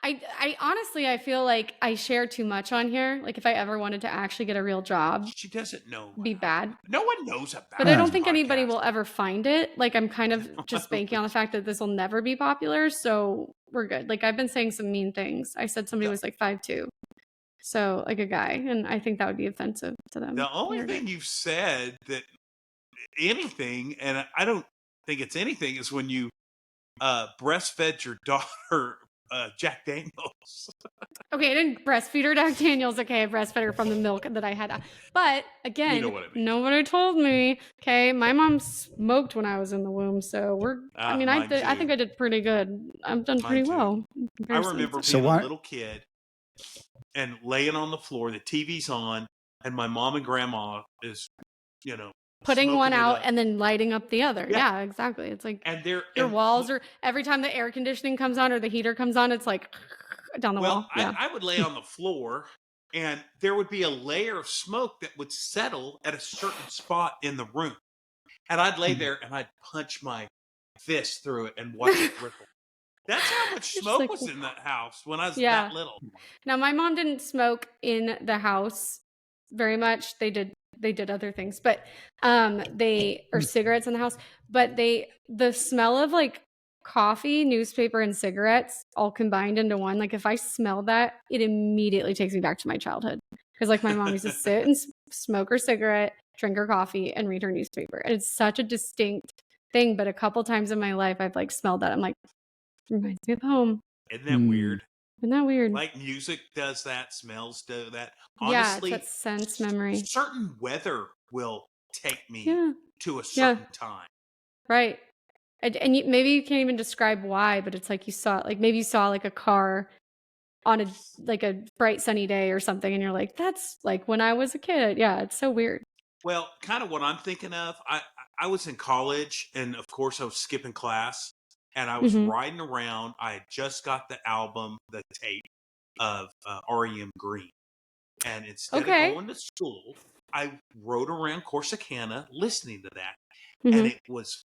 I honestly, I feel like I share too much on here. Like if I ever wanted to actually get a real job, she doesn't know. Be bad. No one knows about it. But I don't think anybody will ever find it. Like I'm kind of just banking on the fact that this will never be popular. So we're good. Like I've been saying some mean things. I said somebody was like 5'2". So like a guy. And I think that would be offensive to them. The only thing you've said that anything, and I don't think it's anything, is when you breastfed your daughter Jack Daniels. Okay, I didn't breastfeed her Jack Daniels. Okay, I breastfed her from the milk that I had. But again, nobody told me. Okay, my mom smoked when I was in the womb, so I think I did pretty good. I've done pretty well. I remember being a little kid and laying on the floor. The TV's on, and my mom and grandma is, putting one out and then lighting up the other. Yeah, exactly. It's like your walls are every time the air conditioning comes on or the heater comes on, it's like down the wall. Yeah. I would lay on the floor and there would be a layer of smoke that would settle at a certain spot in the room. And I'd lay there and I'd punch my fist through it and watch it ripple. That's how much smoke was in that house when I was that little. Now, my mom didn't smoke in the house very much. They did other things, but or cigarettes in the house, but the smell of like coffee, newspaper, and cigarettes all combined into one. Like if I smell that, it immediately takes me back to my childhood. Because like my mom used to sit and smoke her cigarette, drink her coffee, and read her newspaper. And it's such a distinct thing. But a couple times in my life, I've like smelled that. I'm like, reminds me of home. Isn't that weird? Isn't that weird? Like music does that, smells do that. Honestly, it's that sense memory. Certain weather will take me to a certain time. Right. And maybe you can't even describe why, but it's like maybe you saw like a car on a bright sunny day or something, and you're like, that's like when I was a kid. Yeah, it's so weird. Well, kind of what I'm thinking of. I was in college, and of course, I was skipping class, and I was Mhm. riding around. I had just got the tape of REM Green, and instead of Okay. going to school, I rode around Corsicana listening to that, and Mhm. it was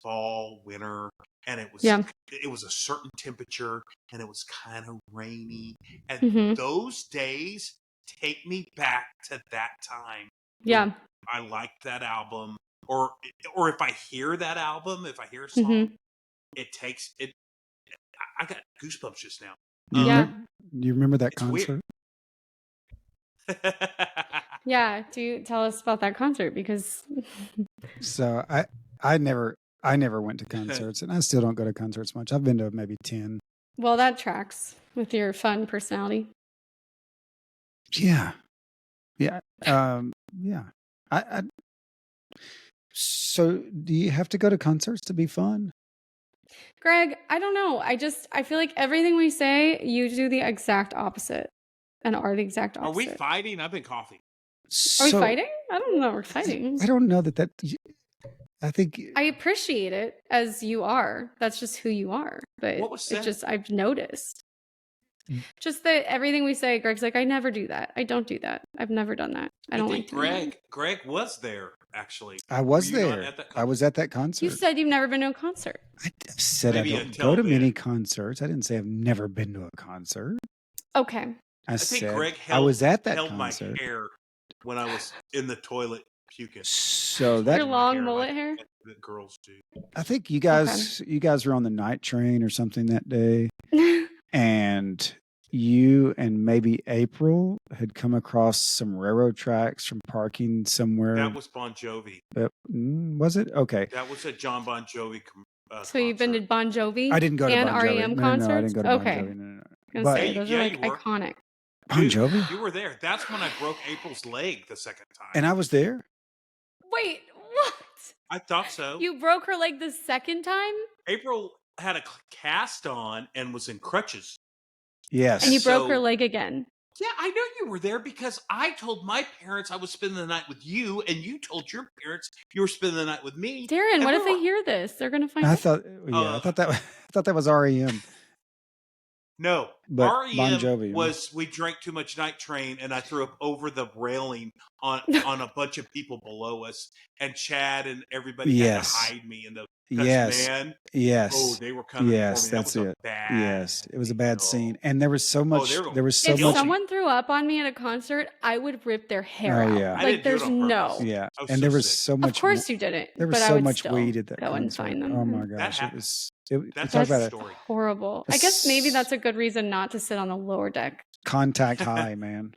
fall, winter, and it Yeah. was a certain temperature, and it was kind of rainy, and Mhm. those days take me back to that time when Yeah. I liked that album, or if I hear that album, if I hear a song, Mhm. it takes it. I got goosebumps just now. Yeah. You remember that It's weird. concert? Yeah. Do you tell us about that concert? Because So I never went to concerts, and I still don't go to concerts much. I've been to maybe 10. well, that tracks with your fun personality. Yeah. Yeah. Yeah. I So do you have to go to concerts to be fun? Greg, I don't know. I feel like everything we say, you do the exact opposite and are the exact Are we opposite. fighting? I've been coughing. Are we So fighting? I don't know. We're fighting. I don't know that I think I appreciate it as you are. That's just who you are. But What was said? I've noticed. Just that everything we say, Greg's like, I never do that. I don't do that. I've never done that. I don't like doing that. Greg was there actually. I was Were you not there. at that I was at that You concert. said you've never been to a concert. I said Maybe I a don't go to tail many bit. concerts. I didn't say I've never been to a concert. Okay. I think said Greg I was at that held concert. my hair when I was in the toilet puking. So Your that long mullet hair? That girls do. I think you guys were on the night train or something that day, and you and maybe April had come across some railroad tracks from parking somewhere. That was Bon Jovi. Was it? Okay. That was a John Bon Jovi So you've been to concert. Bon Jovi I didn't go to and Bon Jovi. REM No, concerts? I didn't go to Bon Okay. Jovi. No. Gonna But say, those are like you were. iconic. Bon Dude, Jovi? you were there. That's when I broke April's leg the second time. And I was there. Wait, what? I thought so. You broke her leg the second time? April had a cast on and was in crutches. Yes. And you broke her leg again. Yeah, I know you were there because I told my parents I was spending the night with you, and you told your parents you were spending the night with me. Darren, what if they hear this? They're gonna find I out. thought that was REM. No, But REM Bon Jovi was we drank too much night train, and I threw up over the railing on a bunch of people below us, and Chad and everybody had to hide me in the man. Oh, they were coming for me. That's that was it. A bad Yes, it was a bad deal. scene, and there was so much. If someone threw up on me at a concert, I would rip their hair out. Yeah. I Like, didn't do it there's on no. purpose. Yeah, I was and so there was sick. so much. Of course you didn't. There was but I so would much still weed at that go and concert. find them. Oh my That gosh, it happened. was. That's talk about story. Horrible. I guess maybe that's a good reason not to sit on the lower deck. Contact high, man.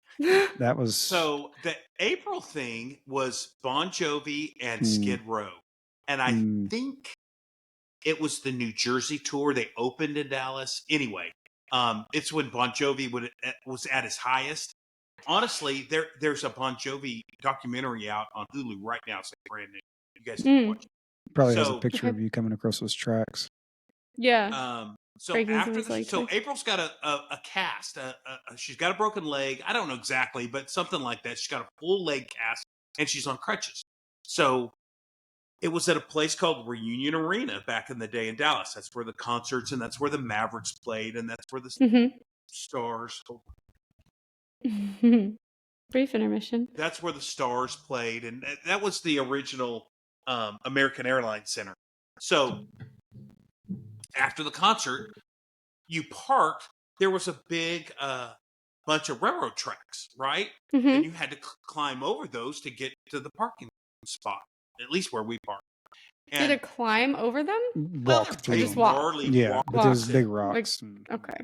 That was So the April thing was Bon Jovi and Skid Row, and I think it was the New Jersey tour. They opened in Dallas. Anyway, it's when Bon Jovi was at his highest. Honestly, there's a Bon Jovi documentary out on Hulu right now. It's like brand new. You guys can watch it. Probably has a picture of you coming across those tracks. Yeah. So after so April's got a cast. She's got a broken leg. I don't know exactly, but something like that. She's got a full leg cast, and she's on crutches. So it was at a place called Reunion Arena back in the day in Dallas. That's where the concerts and that's where the Mavericks played, and that's where the Stars. Brief intermission. That's where the Stars played, and that was the original American Airlines Center. So after the concert, you parked. There was a big bunch of railroad tracks, right? And you had to climb over those to get to the parking spot, at least where we parked. Did it climb over them? Walk through. Just walk. But there's big rocks.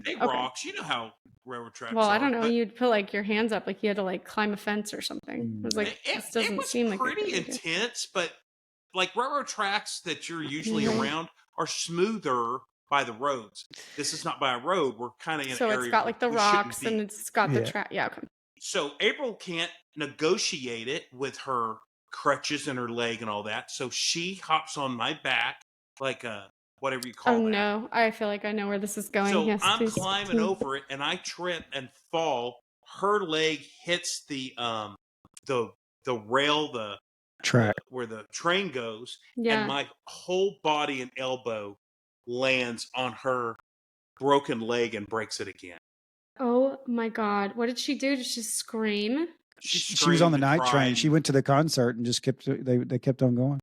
Big rocks. You know how railroad tracks Well, are. I don't know. You'd put like your hands up, like you had to like climb a fence or something. It was like this doesn't seem like pretty intense, but like railroad tracks that you're usually around are smoother by the roads. This is not by a road. We're kind of in an area. So it's got like the rocks and it's got the track. Yeah. Okay. So April can't negotiate it with her crutches and her leg and all that. So she hops on my back like a whatever you call Oh that. no, I feel like I know where this is going. So Yes, I'm please. climbing over it, and I trip and fall. Her leg hits the rail, Track. where the train goes, and Yeah. my whole body and elbow lands on her broken leg and breaks it again. Oh my God. What did she do? Did she scream? She was on the night train. She went to the concert and just kept. They kept on going.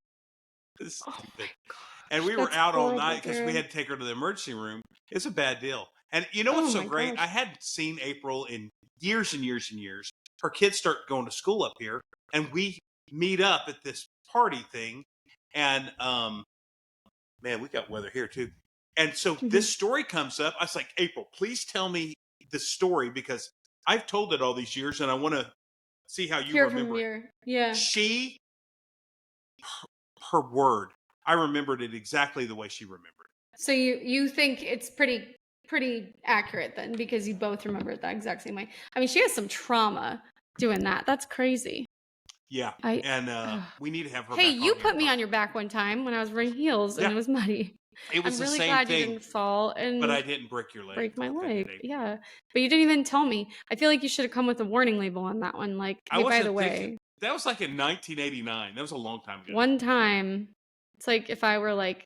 Oh my Stupid. God. And we were That's out all horrible, night because we Darren. had to take her to the emergency room. It's a bad deal. And you know what's Oh so my great? gosh. I hadn't seen April in years and years and years. Her kids start going to school up here, and we meet up at this party thing. And man, we got weather here too. And so this story comes up. I was like, April, please tell me the story, because I've told it all these years, and I want to see how you Hear remember from it. your yeah. She, her word, I remembered it exactly the way she remembered it. So you think it's pretty accurate then, because you both remember it that exact same way. I mean, she has some trauma doing that. That's crazy. Yeah. We need to have her Hey, back you on put here. me on your back one time when I was wearing heels and it was muddy. It was I'm the really same glad thing, you didn't fall and but I didn't break your leg. break my like I leg. did, April. Yeah. But you didn't even tell me. I feel like you should have come with a warning label on that one. Like, hey, by the way, that was like in 1989. That was a long time ago. one time, it's like if I were like,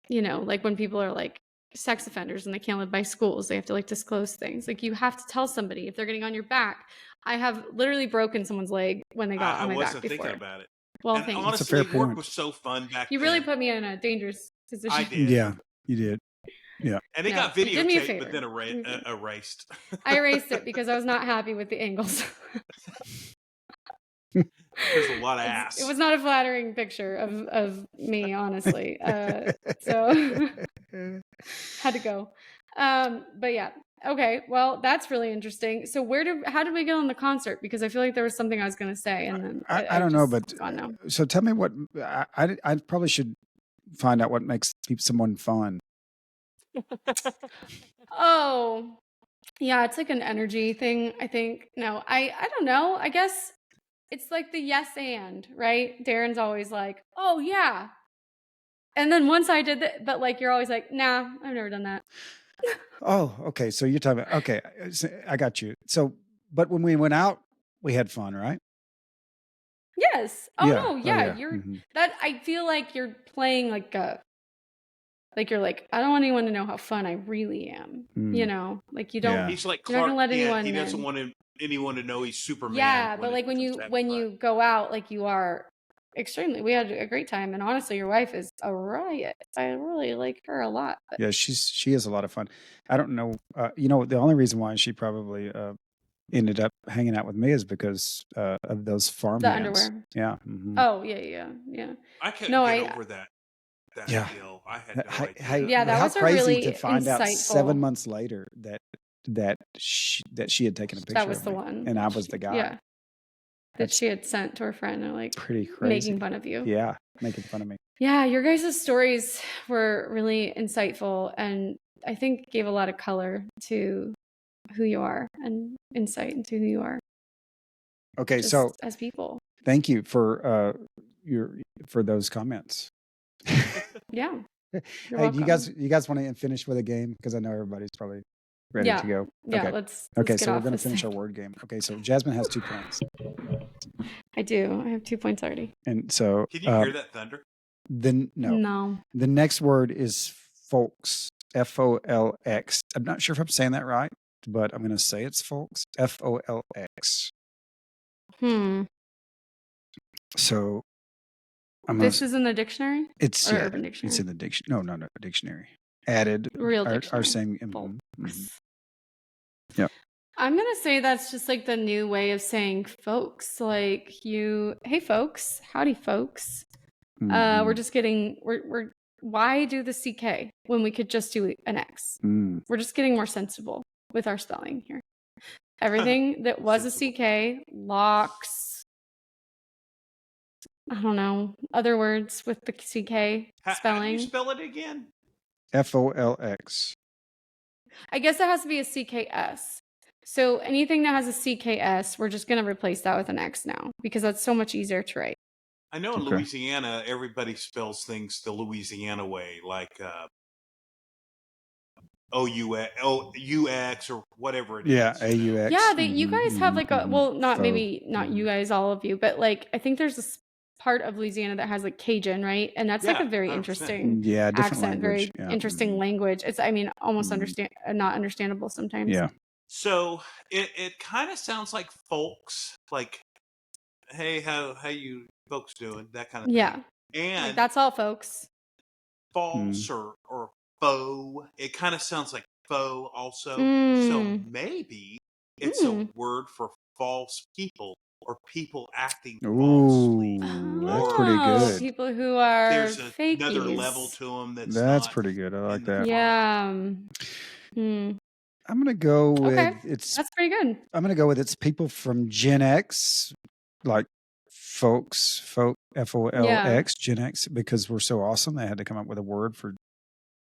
you know, like when people are like sex offenders and they can't live by schools, they have to like disclose things. Like you have to tell somebody if they're getting on your back. I have literally broken someone's leg when they got on my back before. I wasn't thinking about it. Well, and honestly, work was so fun back then. You really put me in a dangerous position. I did. Yeah, you did. Yeah. And it got videotaped, but then erased. I erased it because I was not happy with the angles. There's a lot of ass. It was not a flattering picture of me, honestly. So had to go. But yeah. Okay. Well, that's really interesting. So how did we get on the concert? Because I feel like there was something I was going to say, and then I don't know, but so tell me what I probably should find out what makes someone fun. Oh, yeah, it's like an energy thing, I think. No, I don't know. I guess it's like the yes and, right? Darren's always like, oh yeah. And then once I did that, but like you're always like, nah, I've never done that. Oh, okay. So you're talking about, okay, I got you. So, but when we went out, we had fun, right? Yes. Oh Yeah. no, yeah. Oh, yeah. You're that I feel like you're playing like you're like, I don't want anyone to know how fun I really am. You know? Like you don't Yeah. He's like you're not Clark gonna let Kent. anyone He doesn't want anyone to know he's Superman. Yeah, but like when you go out, like you are extremely. We had a great time, and honestly, your wife is a riot. I really like her a lot. But. Yeah, she is a lot of fun. I don't know. You know, the only reason why she probably ended up hanging out with me is because of those farm The hands. underwear. Yeah. Oh yeah. I couldn't get over that. Yeah. Deal. I had no idea. Yeah, that how was crazy really to find insightful. out 7 months later that she had taken a picture. That was of the me, one, and I was the guy. Yeah. That she had sent to her friend and like pretty crazy. making fun of you. Yeah, making fun of me. Yeah, your guys' stories were really insightful and I think gave a lot of color to who you are and insight into who you are. Okay, just so as people. Thank you for those comments. Yeah. Hey, do you guys want to finish with a game? Because I know everybody's probably ready to go. Yeah, okay. let's okay, get so we're off going to this finish thing. our word game. Okay, so Jasmine has 2 points. I do. I have 2 points already. And so can you hear that thunder? No. The next word is folks. Folx. I'm not sure if I'm saying that right, but I'm going to say it's folks. Folx. So this is in the dictionary? It's Urban Dictionary? It's in the dictionary. No, dictionary. Added. Real dictionary. Our same. Yeah. I'm going to say that's just like the new way of saying folks. Like hey folks, howdy folks. We're just getting, why do the CK when we could just do an X? We're just getting more sensible with our spelling here. Everything that was a CK, locks, I don't know, other words with the CK spelling. How do you spell it again? Folx. I guess it has to be a CKS. So anything that has a CKS, we're just going to replace that with an X now because that's so much easier to write. I know in Louisiana, everybody spells things the Louisiana way, like OUX or whatever it is. Yeah, AUX. Yeah, you guys have like a not So, maybe not you guys, all of you, but like I think there's this part of Louisiana that has like Cajun, right? And that's like Yeah, a very 100%. interesting yeah, different accent, language. very Yeah. interesting language. It's I mean almost Mhm. not understandable sometimes. Yeah. So it kind of sounds like folks, like, hey, how you folks doing? That kind of Yeah. thing. Like And that's all, folks. false or faux, it kind of sounds like faux also. So Mm. maybe it's a Mm. word for false people or people acting Ooh, falsely. that's pretty Oh, good. people who are There's another level fakies. to them That's not pretty good. I like in the that. Yeah. I'm gonna go with Okay. it's. That's pretty good. I'm gonna go with it's people from Gen X, like folk FOLX Yeah. Gen X, because we're so awesome. They had to come up with a word for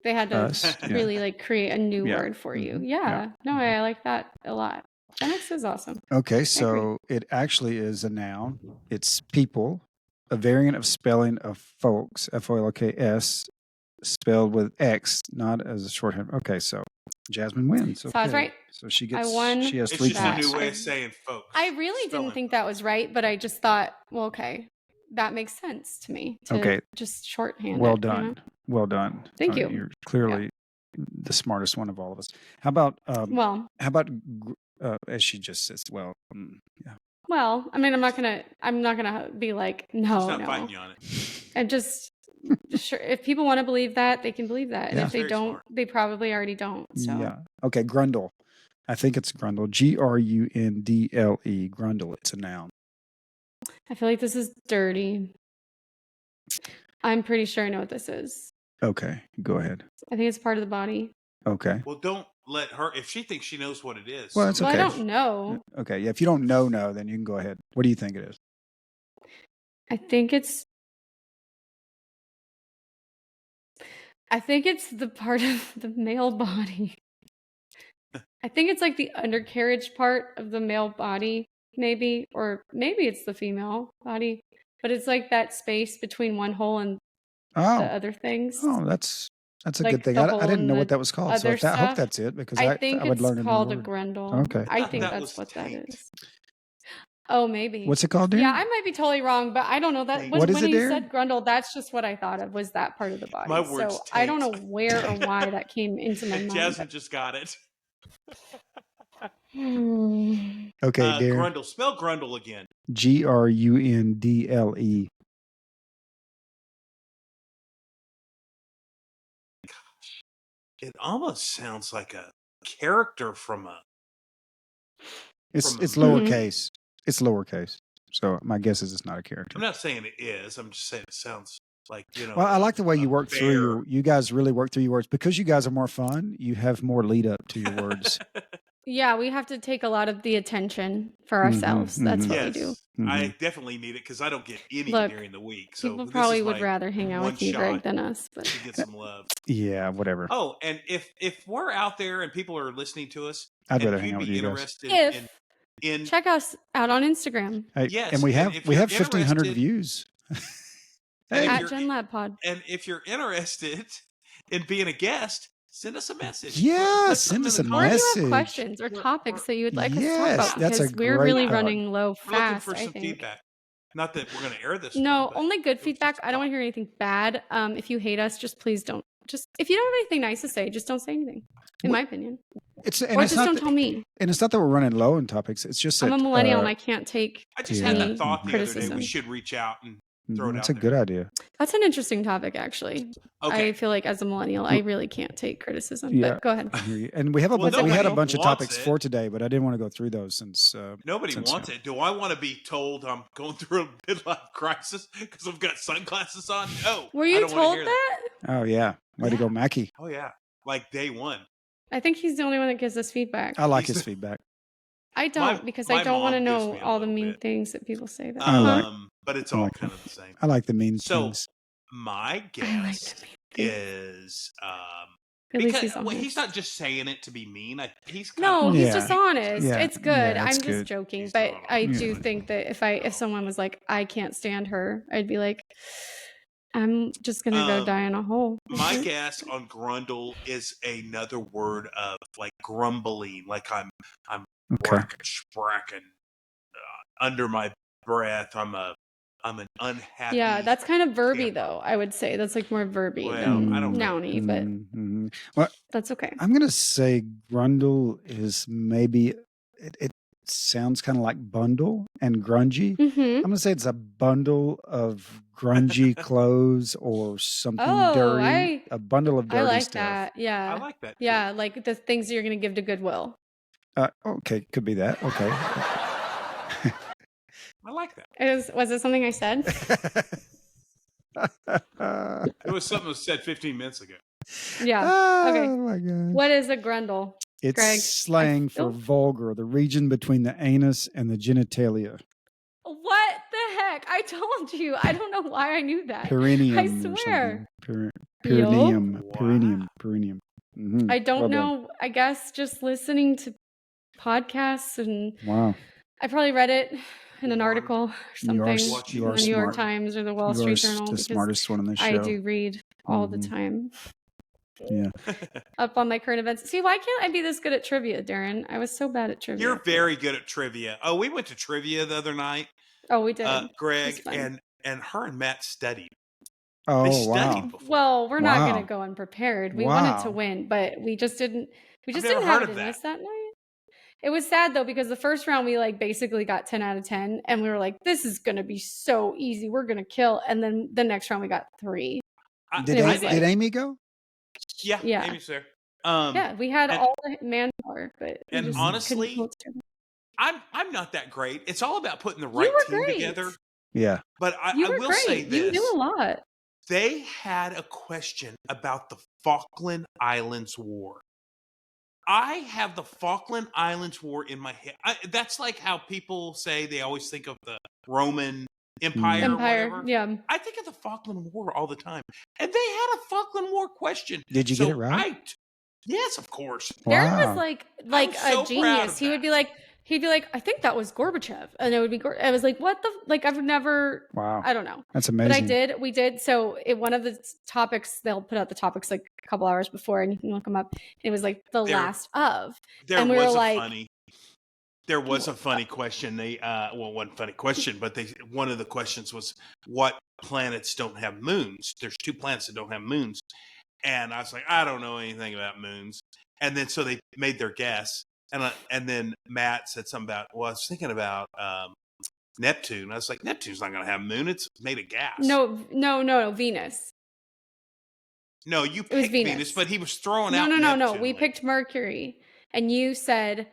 They had to us. Yeah. really like create a new Yeah. word for you. Mhm. Yeah. Yeah. No, Mhm. I like that a lot. Gen X is awesome. Okay, so it actually is a noun. It's people, a variant of spelling of folks, FOLKS, spelled with X, not as a shorthand. Okay, so Jasmine wins. So I was Okay. right. So she I gets won she has It's 3 just a that. points. new way of saying folks. I really didn't Spelling think that was right, but I just thought, well, okay, that makes sense to me to Okay. just shorthand Well it. You know? done. Well done. Thank you. You're clearly the smartest one of all of us. How about Well, as she just says, well, yeah. well, I mean, I'm not gonna be like, She's no, not no. fighting you on it. And just sure, if people want to believe that, they can believe that, and Yeah. if they Very don't, smart. they probably already don't. So Yeah. Okay, grundle. I think it's grundle. GRUNDLE. Grundle. It's a noun. I feel like this is dirty. I'm pretty sure I know what this is. Okay, go ahead. I think it's part of the body. Okay. Well, don't let her. If she thinks she knows what it is, Well, it's Well, I okay. don't know. Okay. Yeah. If you don't know, then you can go ahead. What do you think it is? I think it's the part of the male body. I think it's like the undercarriage part of the male body, maybe, or maybe it's the female body, but it's like that space between one hole and the Oh, other things. that's a Like good thing. the I hole didn't in know the what that was called. So other if that, I hope stuff. that's it because I think I would it's learn a new called a word. grundle. Okay. I thought think that that's was what that taint. is. Oh, maybe. What's it called, Darren? Yeah, I might be totally wrong, but I don't know that. Taint. What is When it, he Darren? said grundle, that's just what I thought of was that part of the body. My word's So I don't know taint. where or why that came into my And mind. Jasmine just got it. Okay, Darren. Grundle. Spell grundle again. GRUNDLE. It almost sounds like a character from a. It's from a- lowercase. It's lowercase. So my guess is it's not a character. I'm not saying it is. I'm just saying it sounds like, Well, I like the way a you work bear. through you guys really work through your words because you guys are more fun. You have more lead up to your words. Yeah, we have to take a lot of the attention for ourselves. That's what we do. Yes, I definitely need it because I don't get any Look, during the week. So people this probably is would like rather hang out one with you, Greg, shot than us. But to get some love. Yeah, whatever. Oh, and if we're out there and people are listening to us, I'd and rather if hang you'd out with be you guys. interested in check us out on Instagram Hey, yes, and we have if you're 1,500 interested- views. and at if Gen you're, Lab Pod. and if you're interested in being a guest, send us a message. Yeah, Put send something us in a the Or if comments. you have message. questions or We're- topics that you would like us to talk Yes, about, that's a because we're great really thought. running low We're looking fast, for I some think. feedback. Not that we're going to air this. No, one, but only good it was feedback. just a I don't want thought. to hear anything bad. If you hate us, just please don't. Just if you don't have anything nice to say, just don't say anything. In my opinion, It's or just don't tell me. And it's not that we're running low on topics. It's just that I'm a millennial and I can't take. I just Yeah. had any that thought the other day. criticism. We should reach out and throw it That's out a good idea. That's an interesting topic, actually. Okay. I feel like as a millennial, I really can't take criticism. Yeah. But go ahead. I hear you. And we have a Well, bunch. We had a nobody bunch of wants topics it. for today, but I didn't want to go through those since Nobody since, wants it. Do I want to be told I'm going through a midlife crisis because I've got sunglasses on? No. Were I you don't wanna told hear that? Oh yeah, way to Yeah. go, Mackie. Oh yeah, like day one. I think he's the only one that gives us feedback. I like He's his the- feedback. I don't because I my don't want to mom gives know me a all the little mean bit. things that people say. That I like- But it's I all like kind of the same. I like the mean So things. my I like guess the mean things. is At least because he's honest. he's not just saying it to be mean. He's kind No, of, he's Yeah. just honest. Yeah. It's good. Yeah, it's I'm just good. joking, He's but not I honest. do think that if someone was like, I can't stand her, I'd be like, I'm just gonna go die in a hole. My guess on grundle is another word of like grumbling, like I'm Okay. spracking under my breath. I'm an unhappy. Yeah, that's kind of verby camper. though. I would say that's like more verby Well, than I don't know. nouny, but Well, that's okay. I'm gonna say grundle is maybe it sounds kind of like bundle and grungy. Mm-hmm. I'm gonna say it's a bundle of grungy clothes or something dirty. A bundle of dirty I like stuff. that. Yeah. I like that. Too. Yeah, like the things you're gonna give to Goodwill. Okay, could be that. Okay. I like that. Was it something I said? It was something that was said 15 minutes ago. Yeah. Okay. Oh my gosh. What is a grundle? It's Greg? slang for vulgar, the region between the anus and the genitalia. What the heck? I told you. I don't know why I knew that. Perineum I or swear. something. Perineum. Wow. Perineum. Mm-hmm. I don't Well know. I guess just listening to podcasts and wow. I probably read it in an article or something You are in the New York smart. Times or the Wall Street Journal. The Because smartest one on this show. I do read all the time. Yeah. Up on my current events. See, why can't I be this good at trivia, Darren? I was so bad at trivia. You're very good at trivia. Oh, we went to trivia the other night. Oh, we did. Greg and her and Matt studied. Oh, they studied before. Well, we're not going to go unprepared. We wanted to win, but we just didn't. We just didn't have it in us that night. It was sad though because the first round we like basically got 10 out of 10, and we were like, "This is going to be so easy. We're going to kill." And then the next round we got 3. Did Amy go? Yeah, Amy's there. Yeah, we had all the manpower, but and honestly, I'm not that great. It's all about putting the right team together. Yeah, but I will say this: you knew a lot. They had a question about the Falkland Islands War. I have the Falkland Islands War in my head. That's like how people say they always think of the Roman Empire. Or whatever. Yeah. I think of the Falkland War all the time. And they had a Falkland War question. Did you get it right? Yes, of course. Wow. Darren was like a genius. He would be like, I think that was Gorbachev. And it would be, I was like, what the, like, I've never, wow. I don't know. That's amazing. But we did. So one of the topics, they'll put out the topips like a couple hours before and you can look them up. And it was like the last of. And we were like, there was a funny question. One funny question, but one of the questions was, what planets don't have moons? There's 2 planets that don't have moons. And I was like, I don't know anything about moons. And then so they made their guess. And then Matt said something about, well, I was thinking about Neptune. I was like, Neptune's not going to have a moon. It's made of gas. No, Venus. No, you picked Venus, but he was throwing out Neptune. No. We picked Mercury. And you said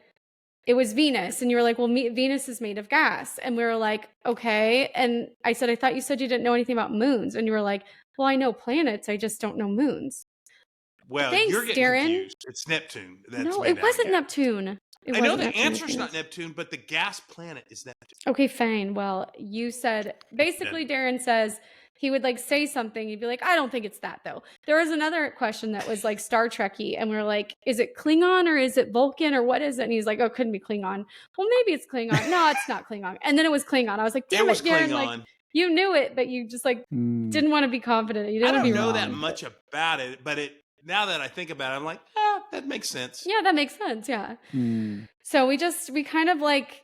it was Venus. And you were like, well, Venus is made of gas. And we were like, okay. And I said, I thought you said you didn't know anything about moons. And you were like, well, I know planets. I just don't know moons. Well, thanks, you're getting Darren. confused. It's Neptune. No, it wasn't Neptune. I know the answer's not Neptune, but the gas planet is Neptune. Okay, fine. Well, you said, basically Darren says he would like say something. He'd be like, I don't think it's that though. There was another question that was like Star Trek-y. And we were like, is it Klingon or is it Vulcan or what is it? And he's like, oh, it couldn't be Klingon. Well, maybe it's Klingon. No, it's not Klingon. And then it was Klingon. I was like, damn it, Darren. Like, you knew it, but you just like didn't want to be confident. You didn't I don't know that much about it, but now that I think about it, I'm like, that makes sense. Yeah, that makes sense. Yeah. So we kind of like,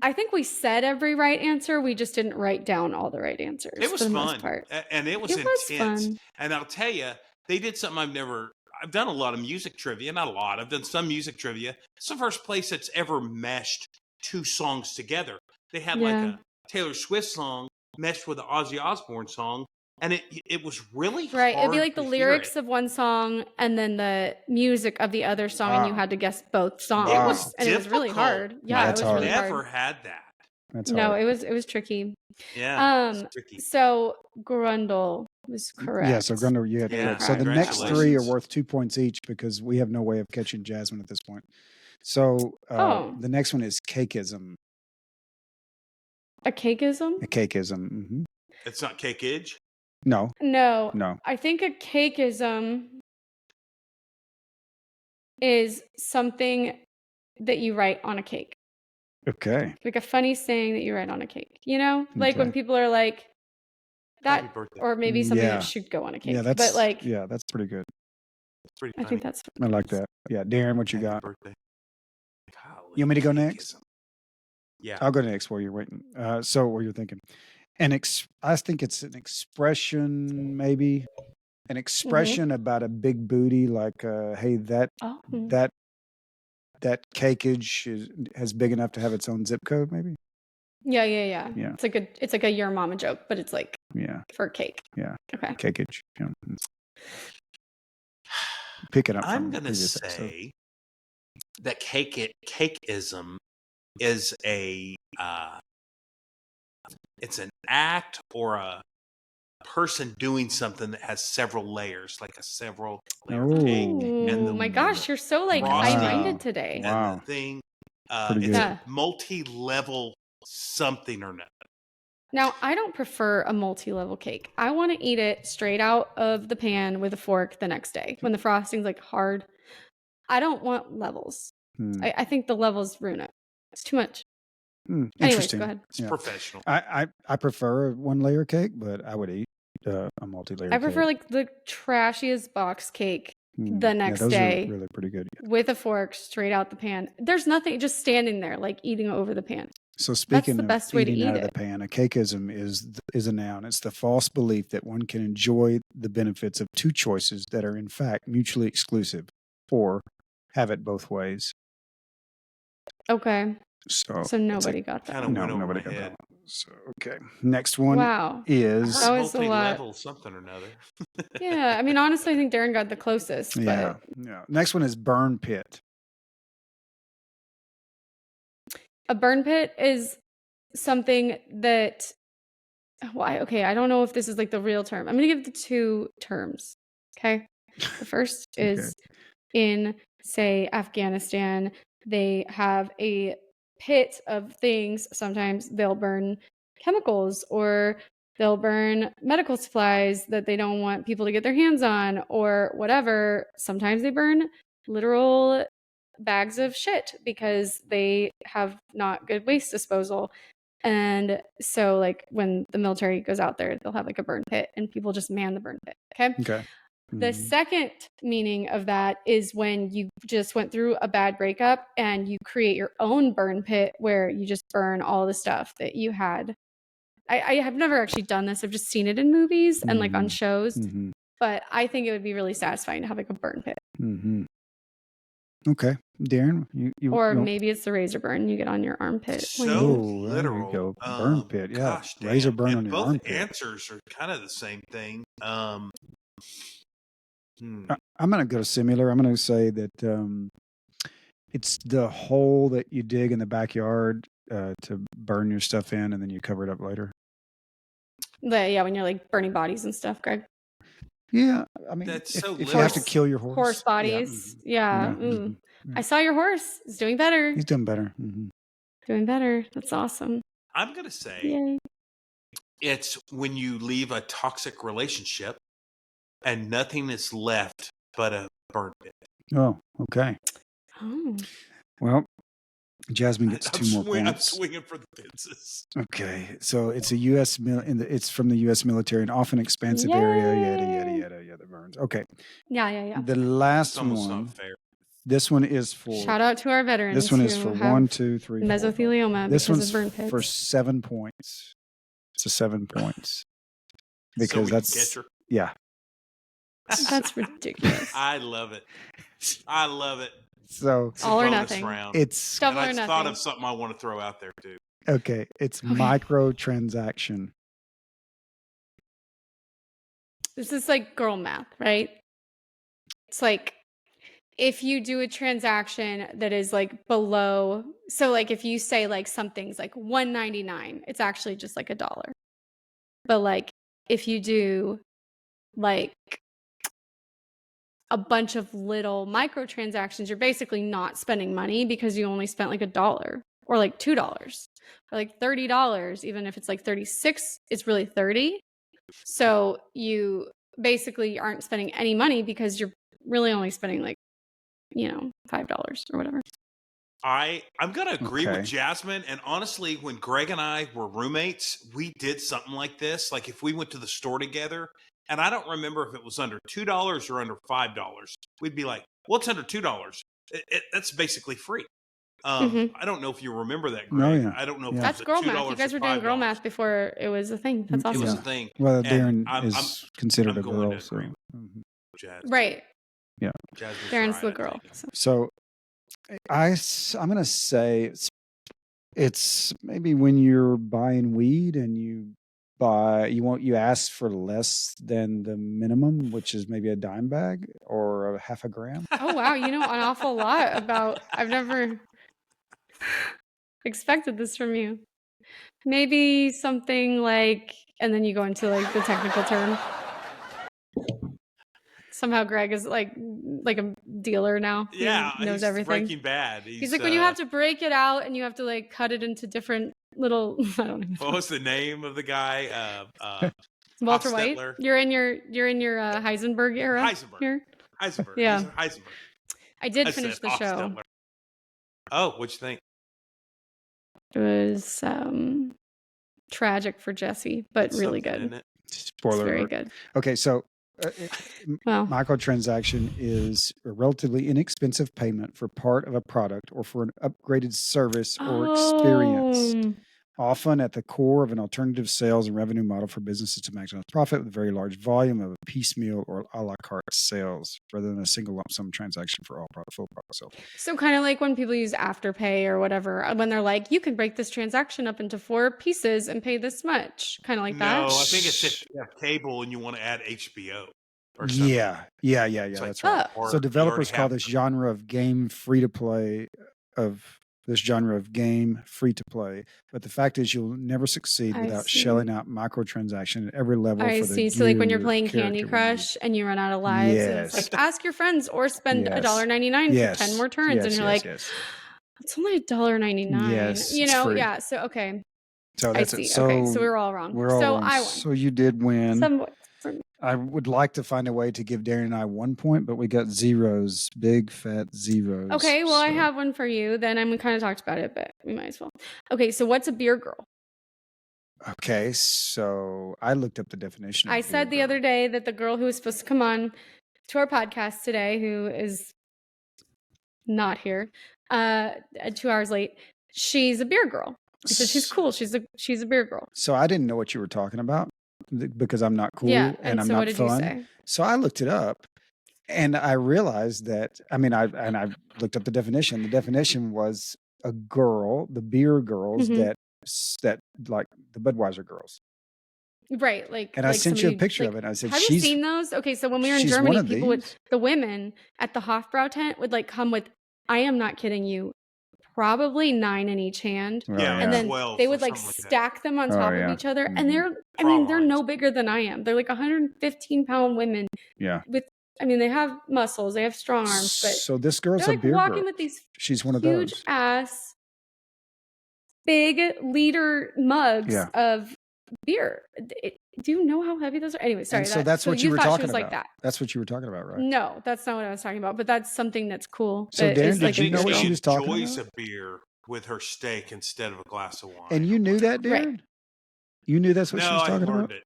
I think we said every right answer. We just didn't write down all the right ansers. It was for the fun. Most part. And it was intense. Fun. And I'll tell you, they did something I've done a lot of music trivia, not a lot. I've done some music trivia. It's the first place that's ever meshed 2 songs together. They had like a Taylor Swift song meshed with an Ozzy Osbourne song. And it was really right. hard. It'd be like the lyrics of one song and then the music of the other song, and you had to guess both songs. It was and it was really hard. Yeah, it was really hard. hard. Never had that. That's no, hard. it was tricky. Yeah. It was tricky. So Grundle was correct. Yeah, so Grundle, you had it correct. So the next 3 are worth 2 points each because we have no way of catching Jasmine at this point. So the next one is cakeism. A cakeism? A cakeism. Mm-hmm. It's not cakeage? No. I think a cakeism is something that you write on a cake. Okay. Like a funny saying that you write on a cake. You know? Like when people are like, Happy That birthday. or maybe something Yeah. that should go on a cake. Yeah, but that's like, that's pretty good. It's pretty I funny. think that's I like that. Yeah, Darren, what you Happy got? birthday. Golly, You want me to go cake next? is- Yeah. I'll go next while you're waiting. So what you're thinking? I think it's an expression, maybe an expression about a big booty, like, hey, oh, that cakeage has big enough to have its own zip code, maybe. yeah. Yeah. It's like a your mama joke, but it's like Yeah, for cake. yeah, Okay. cakeage. Yeah. Pick it up I'm from going to previous episode. say that cakeism is it's an act or a person doing something that has several layers, like a several layer cake. And Oh my gosh, you're so like frosting high-minded today. and Wow. the thing. Pretty It's good. a multi-level something or another. Now, I don't prefer a multi-level cake. I want to eat it straight out of the pan with a fork the next day when the frosting's like hard. I don't want levels. I think the levels ruin it. It's too much. Anyways, Interesting. go ahead. It's professional. I prefer a one layer cake, but I would eat a multi-layer I prefer cake. like the trashiest box cake the Yeah, next those day are really pretty good. Yeah. with a fork straight out the pan. There's nothing just standing there like eating over the pan. So speaking the of best way to eating out eat of the it. pan, a cakeism is a noun. It's the false belief that one can enjoy the benefits of two choices that are in fact mutually exclusive, or have it both ways. Okay. So nobody got that. Kind of no, went over nobody my got head. that one. So okay, next one Wow. is That was a lot. Multi-level something or another. Yeah, I mean, honestly, I think Darren got the closest. yeah. Next one is burn pit. But a burn pit is something that. Why? Okay, I don't know if this is like the real term. I'm gonna give the two terms. Okay. The first is in, say, Afghanistan, they have a pit of things. Sometimes they'll burn chemicals or they'll burn medical supplies that they don't want people to get their hands on or whatever. Sometimes they burn literal bags of shit because they have not good waste disposal. And so, like, when the military goes out there, they'll have like a burn pit and people just man the burn pit. Okay. Okay. The second meaning of that is when you just went through a bad breakup and you create your own burn pit where you just burn all the stuff that you had. I have never actually done this. I've just seen it in movies and like on shows. But I think it would be really satisfying to have like a burn pit. Okay, Darren, you or maybe it's the razor burn you get on your armpit. So there you go. literal. Burn pit. Yeah, Gosh, razor damn. burn And on your both armpit. answers are kind of the same thing. I'm going to go similar. I'm going to say that it's the hole that you dig in the backyard to burn your stuff in, and then you cover it up later. Yeah, when you're like burning bodies and stuff, Greg. Yeah, I mean, That's if so you have to kill your horse. Horse bodies. Yeah. I saw your horse. He's doing better. He's doing better. Doing better. That's awesome. I'm going to say Yay. It's when you leave a toxic relationship and nothing is left but a burn pit. Oh, okay. Oh. Well, Jasmine gets two more I'm points. swinging for the fences. Okay, so it's a U.S. it's from the U.S. military, an often expansive area. Yada yada burns. Okay. Yeah. The last It's almost one. not fair. This one is for. Shout out to our veterans. This one is for 1, 2, 3, 4. Mesothelioma. This because one's of burn pits. for 7 points. It's a 7 points because so that's yeah. That's ridiculous. I love it. I love it. So it's all or nothing. Round. It's double and or I nothing. thought of something I want to throw out there too. Okay, it's microtransaction. This is like girl math, right? It's like if you do a transaction that is like below, so like if you say like something's like $1.99, it's actually just like $1. But like if you do like a bunch of little microtransactions, you're basically not spending money because you only spent like $1 or like $2 or like $30. Even if it's like 36, it's really 30. So you basically aren't spending any money because you're really only spending like, $5 or whatever. I'm gonna agree Okay. with Jasmine. And honestly, when Greg and I were roommates, we did something like this. Like if we went to the store together, and I don't remember if it was under $2 or under $5, we'd be like, "Well, it's under $2. That's basically free." hmm I don't know if you remember that, No, Greg. yeah. I don't know if Yeah. it That's was girl at math. You $2 or guys were doing girl $5. math before it was a thing. That's Mm, It awesome. was yeah. a thing. Well, And Darren I'm is considered a going girl, to so agree with mhm. Jazz. Right. Yeah. Jasmine's Darren's right, the I girl. think. So. So I'm gonna say it's maybe when you're buying weed and you ask for less than the minimum, which is maybe a dime bag or a half a gram. Oh wow, you know an awful lot about. I've never expected this from you. Maybe something like, and then you go into like the technical term. Somehow Greg is like a dealer now. Yeah, He knows he's everything. Breaking Bad. He's like when you have to break it out and you have to like cut it into different little. I don't even know. What was the name of the guy? Walter White. Hofstetler? You're in your Heisenberg era. Heisenberg. Here. Heisenberg. Yeah. He's Heisenberg. I did I finish said the show. Hofstetler. Oh, what'd you think? It was tragic for Jesse, but It's really something, good. isn't it? It's Spoiler very alert. good. Okay, so Well, microtransaction is a relatively inexpensive payment for part of a product or for an upgraded service or experience, often at the core of an alternative sales and revenue model for businesses to maximize profit with a very large volume of piecemeal or a la carte sales rather than a single lump sum transaction for all full product sales. So kind of like when people use Afterpay or whatever, when they're like, you can break this transaction up into 4 pieces and pay this much, kind of like that. No, I think it's if you have cable and you want to add HBO or something. Yeah, It's like, that's right. or So you developers already call have this them. genre of game free to play, but the fact is you'll never succeed I without see. shelling out microtransaction at every level I for the see. So like when you're gear playing your Candy character will need. Crush and you run out of lives, and it's Yes. like ask your friends or spend Yes. $1.99 for Yes. 10 more turns, Yes, and you're yes, like, yes. it's only $1.99. Yes, You it's know, free. yeah. So okay, So I that's see. it. Okay, so we were all wrong. We're all So wrong. I won. So you did win. Somewhat. I would like to find a way to give Darren and I 1 point, but we got zeros, big fat zeros. Okay, well, I so- have one for you. Then we kind of talked about it, but we might as well. Okay, so what's a beer girl? Okay, so I looked up the definition. Of I said the other day that the girl who was supposed to come on to our podcast today, who is not here, 2 hours late, she's a beer girl. I said she's cool. She's a beer girl. So I didn't know what you were talking about because I'm not cool Yeah, and I'm so not what did fun. you say? So I looked it up and I realized that I looked up the definition. The definition was a girl, the beer girls Mhm. that like the Budweiser girls. Right, like And I like sent you a somebody, picture like, of it. And I said, have you seen those? Okay, so when we were in she's one Germany, of people would, these. the women at the Hofbrau tent would like come with, I am not kidding you, probably 9 in each hand. Oh, Yeah, And then 12 they or would like something like that. stack them on Oh, top yeah. of each other. Mhm. And they're no bigger than I am. They're like 115-pound women Yeah. with, they have muscles, they have strong arms, but So this girl's they're a like beer walking girl. with these She's one of huge those. ass, big liter mugs Yeah. of beer. Do you know how heavy those are? Anyway, sorry. And so that's what you were thought talking she was about. like that. That's what you were talking about, right? No, that's not what I was talking about. But that's something that's cool. So that Darren, is did like you a know beer what girl. she was talking enjoys about? a beer with her steak instead of a glass of wine. And you knew that, Darren? Right. You knew that's what she No, was I talking learned about? it.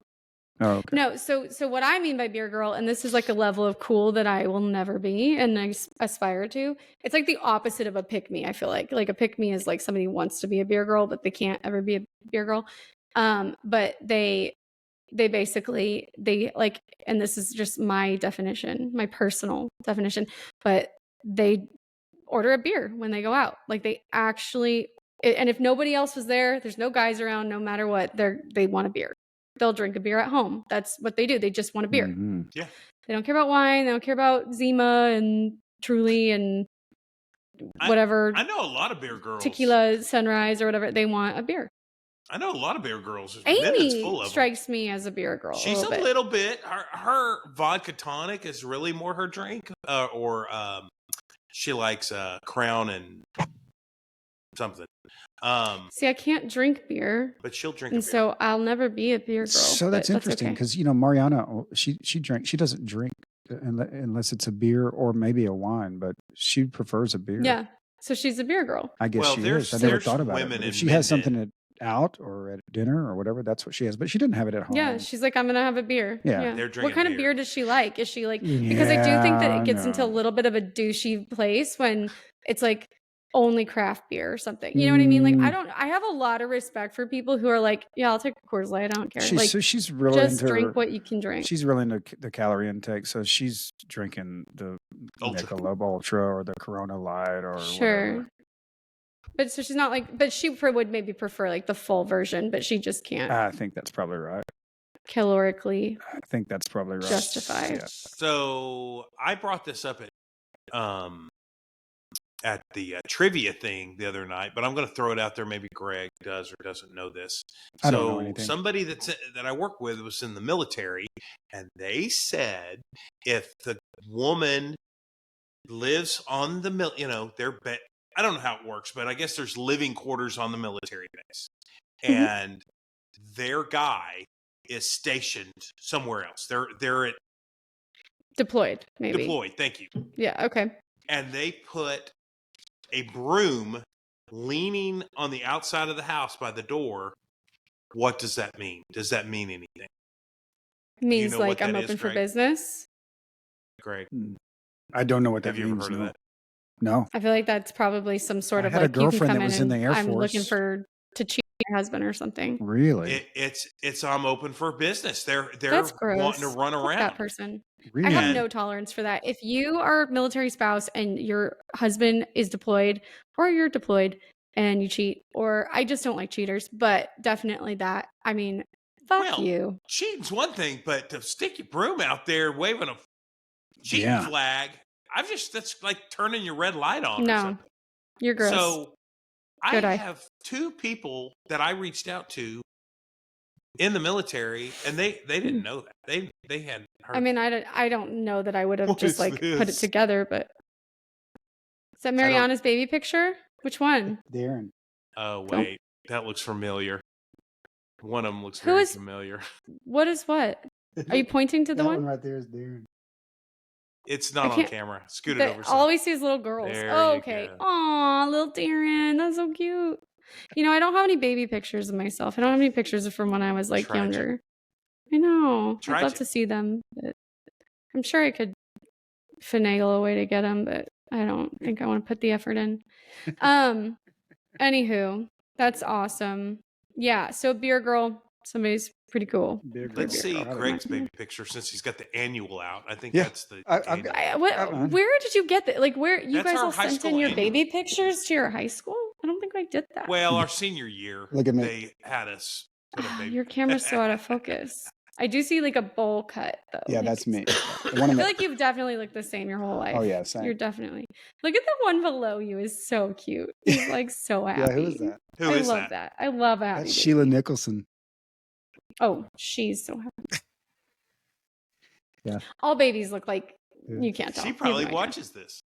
Oh, okay. No, so what I mean by beer girl, and this is like a level of cool that I will never be and I aspire to. It's like the opposite of a pick me. I feel like a pick me is like somebody who wants to be a beer girl, but they can't ever be a beer girl. But they basically, they like, and this is just my definition, my personal definition, but they order a beer when they go out. Like they actually, and if nobody else was there, there's no guys around, no matter what, they want a beer. They'll drink a beer at home. That's what they do. They just want a beer. Mm-hmm. Yeah. They don't care about wine. They don't care about Zima and Truly and whatever. I know a lot of beer girls. Tequila Sunrise or whatever. They want a beer. I know a lot of beer girls. Amy full of strikes me as a beer girl. She's a bit. little bit. Her vodka tonic is really more her drink. She likes Crown and something. See, I can't drink beer, But she'll drink. and so I'll never be a beer girl. So that's interesting because Mariana, she doesn't drink unless it's a beer or maybe a wine, but she prefers a beer. Yeah, So she's a beer girl. I guess Well, she there's- is. I never there's thought about it. women But if in she has Minden. something out or at dinner or whatever, that's what she has. But she didn't have it at home. Yeah, she's like, I'm gonna have a beer. Yeah. They're What drinking kind of beer. beer does she like? Is she like because I do think that it gets into a no. little bit of a douchey place when it's like only craft beer or something. You know what I mean? Like I have a lot of respect for people who are like, yeah, I'll take a Coors Light. I don't care. Like She's really just into drink what you can drink. She's really into the calorie intake, so she's drinking the Ultra. Michelob Ultra or the Corona Light or Sure. whatever. But so she's not like, but she would maybe prefer like the full version, but she just can't I think that's probably right. calorically I think that's probably right. justify. Yeah. So I brought this up at the trivia thing the other night, but I'm going to throw it out there. Maybe Greg does or doesn't know this. I don't know So anything. somebody that I work with was in the military, and they said if the woman lives on the I don't know how it works, but I guess there's living quarters on the military base, and their guy is stationed somewhere else. They're at Deployed, maybe. deployed. Thank you. Yeah, okay. And they put a broom leaning on the outside of the house by the door. What does that mean? Does that mean anything? Means know like what I'm that open is, for Greg? business. Greg, I don't know what that have you ever means. heard of No. that? No. I feel like that's probably some sort I of had a like you can girlfriend come that in was in and the Air I'm looking Force. to cheat your husband or something. Really? It's I'm open for business. They're That's gross. wanting to run Fuck around. that person. Really? I have And- no tolerance for that. If you are a military spouse and your husband is deployed or you're deployed and you cheat, or I just don't like cheaters, but definitely that. I mean, fuck Well, you. Cheating's one thing, but to stick your broom out there waving a cheating Yeah. flag, that's like turning your red light on or No, something. you're gross. So Good I eye. have two people that I reached out to in the military, and they didn't know that. They hadn't heard. I mean, I don't know that I would have What just is like put it this? together, but is that Mariana's baby picture? Which one? Darren. Oh, wait. That looks familiar. One of them looks Who very is- familiar. What is what? Are you pointing to the one? right there is Darren. It's I not on can't- camera. Scoot it But over. all we see is little girls. There Oh, you okay. go. Aw, little Darren. That's so cute. You know, I don't have any baby pictures of myself. I don't have any pictures from when I was like Tragic. younger. I know. I'd love Tragic. to see them, but I'm sure I could finagle a way to get them, but I don't think I want to put the effort in. Anywho, that's awesome. Yeah, so beer girl, somebody's pretty cool. Let's see I don't know. Greg's baby picture since he's got the annual out. I think Yeah. that's the. I've annual. got- man. Where did you get that? Like, where you That's guys our all high sent in school your annual. baby pictures to your high school? I don't think I did that. Well, our senior year, Look at me. they had us put a baby. Your camera's so out of focus. I do see like a bowl cut though. Yeah, Like, that's me. I feel like you've definitely looked the same your whole life. Oh, yeah, same. You're definitely. Look at the one below you is so cute. He's like so happy. Yeah, who is that? Who I is love that. I love a happy. That's baby. Sheila Nicholson. Oh, she's so happy. Yeah. All babies look like Yeah. you can't tell. She Even probably I can. watches this.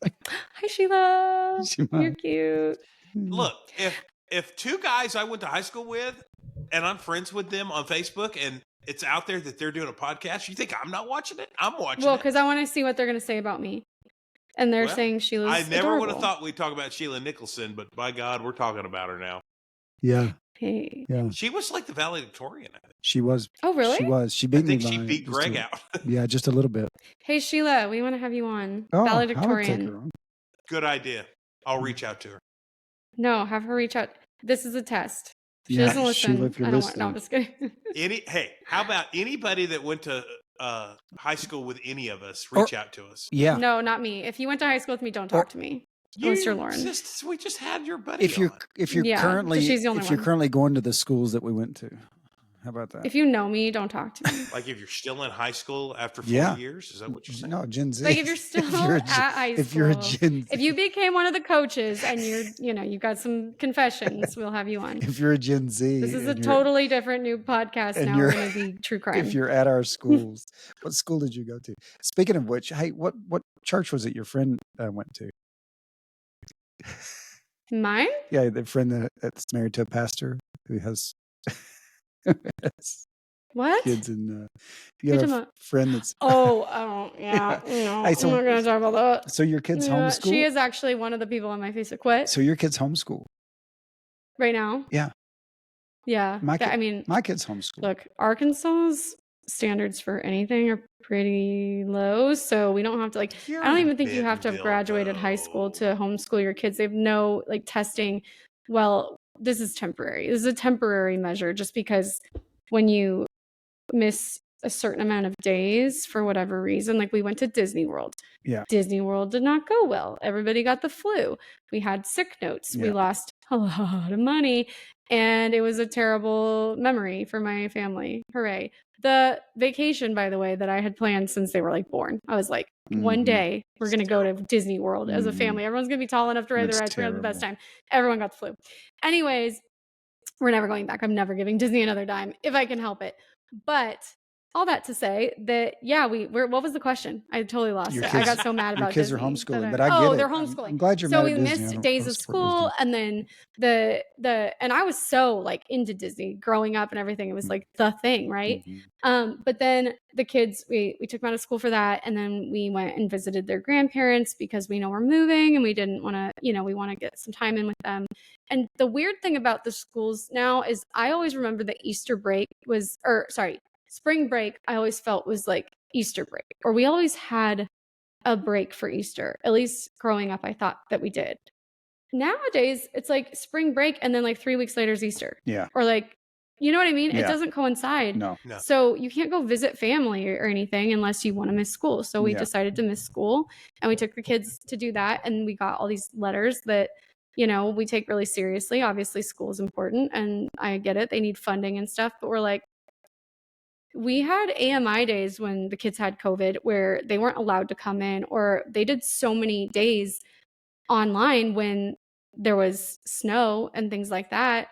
Hi Sheila. She You're might. cute. Look, if two guys I went to high school with, and I'm friends with them on Facebook, and it's out there that they're doing a podcast, you think I'm not watching it? I'm watching Well, it. because I want to see what they're going to say about me. And they're Well, saying Sheila's I never would have adorable. thought we'd talk about Sheila Nicholson, but by God, we're talking about her now. Yeah, Hey. yeah. She was like the valedictorian. I think. She was. Oh, really? She was. She I beat me think she by beat just Greg a- out. Yeah, just a little bit. Hey, Sheila, we want to have you on. Oh, I would take Valedictorian. her on. Good idea. I'll reach out to her. No, have her reach out. This is a test. She Yeah, doesn't listen. Sheila, if you're I don't want. No, I'm listening. just kidding. Hey, how about anybody that went to high school with any of us? Reach out to us. Yeah. No, not me. If you went to high school with me, don't talk to me. Unless you're Lauren. We just had your buddy. If you're on. Yeah, currently she's the only if you're one. currently going to the schools that we went to, how about that? If you know me, don't talk to me. Like if you're still in high school after 4 Yeah. years, is that what you're saying? No, Gen Z. Like if you're still you're a at Gen- high if you're a school, Gen Z, if you became one of the coaches and you got some confessions, we'll have you on. if you're a Gen Z, This is a and you're- totally different new podcast and now. you're- We're going to be true crime. If you're at our schools, what school did you go to? Speaking of which, hey, what church was it your friend went to? Mine? Yeah, the friend that's married to a pastor who has. What? kids in. What You are you got talking a about? friend that's. Oh, yeah. Yeah. No, Hey, I'm not going to talk about that. so your kids Yeah, she homeschool? is actually one of the people on my Facebook. What? So your kids homeschool? Right now? Yeah. Yeah. My I mean, kids homeschool. look, Arkansas's standards for anything are pretty low, so we don't have to I You're don't in even think you have to have Bentonville, graduated high school though. to homeschool your kids. They have no testing. Well, this is temporary. This is a temporary measure just because when you miss a certain amount of days for whatever reason, like we went to Disney World. Yeah. Disney World did not go well. Everybody got the flu. We had sick notes. We Yeah. lost a lot of money. And it was a terrible memory for my family. Hooray. The vacation, by the way, that I had planned since they were born, I was like, one Mhm. day we're It's going to go to terrible. Disney World as a Mhm. family. Everyone's going to be tall enough to ride the That's rides. We're going to have the best terrible. time. Everyone got the flu. Anyways, we're never going back. I'm never giving Disney another dime if I can help it. But all that to say that, yeah, what was the question? I totally lost Your it. I kids- got so mad Your about kids Disney. are homeschooling, that but I get it. they're I'm homeschooling. glad you're So mad we at Disney. I missed don't days of support school, Disney. and then and I was so into Disney growing up and everything. It was the thing, right? Mhm. But then the kids, we took them out of school for that, and then we went and visited their grandparents because we know we're moving and we didn't want to, we want to get some time in with them. And the weird thing about the schools now is I always remember that spring break, I always felt was like Easter break, or we always had a break for Easter. At least growing up, I thought that we did. Nowadays, it's like spring break and then 3 weeks later is Easter. Yeah. Or you know what I mean? It Yeah. doesn't coincide. No. So you can't go visit family or anything unless you want to miss school. So we Yeah. decided to miss school, and we took the kids to do that. And we got all these letters that, we take really seriously. Obviously, school is important, and I get it. They need funding and stuff. But we're we had AMI days when the kids had COVID where they weren't allowed to come in, or they did so many days online when there was snow and things like that.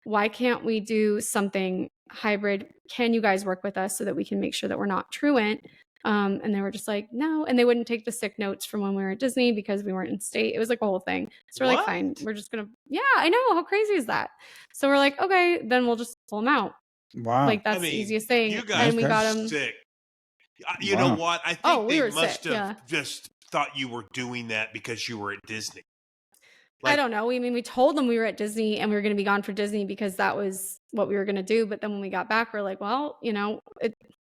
Why can't we do something hybrid? Can you guys work with us so that we can make sure that we're not truant? And they were just like, no. And they wouldn't take the sick notes from when we were at Disney because we weren't in state. It was a whole thing. So we're fine. We're just going to, yeah, I know. How crazy is that? So we're like, okay, then we'll just pull them out. Wow. That's the easiest thing. You guys and we got them sick. You know what? I think we they were must sick, have just thought you were doing that because you were at Disney. I don't know. We told them we were at Disney and we were going to be gone for Disney because that was what we were going to do. But then when we got back, we're like, well,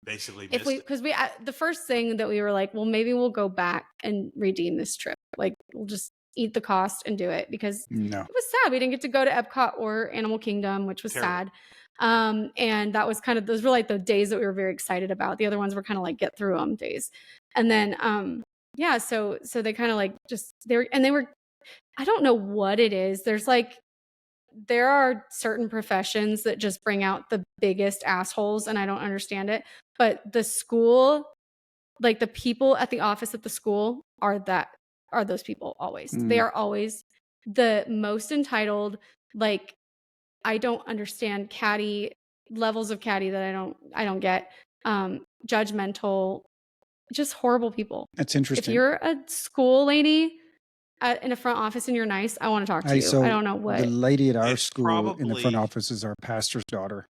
basically because the first thing that we were like, well, maybe we'll go back and redeem this trip. We'll just eat the cost and do it because it was sad. We didn't get to go to Epcot or Animal Kingdom, which was sad. And that was those were the days that we were very excited about. The other ones were kind of get through them days. And then, yeah, so they kind of they were, I don't know what it is. There are certain professions that just bring out the biggest assholes, and I don't understand it. But the school, the people at the office at the school are those people always. They are always the most entitled. I don't understand levels of catty that I don't get. Judgmental, just horrible people. That's interesting. If you're a school lady in a front office and you're nice, I want to talk to you. So I don't know what. The lady at our school in the front office is our pastor's daughter.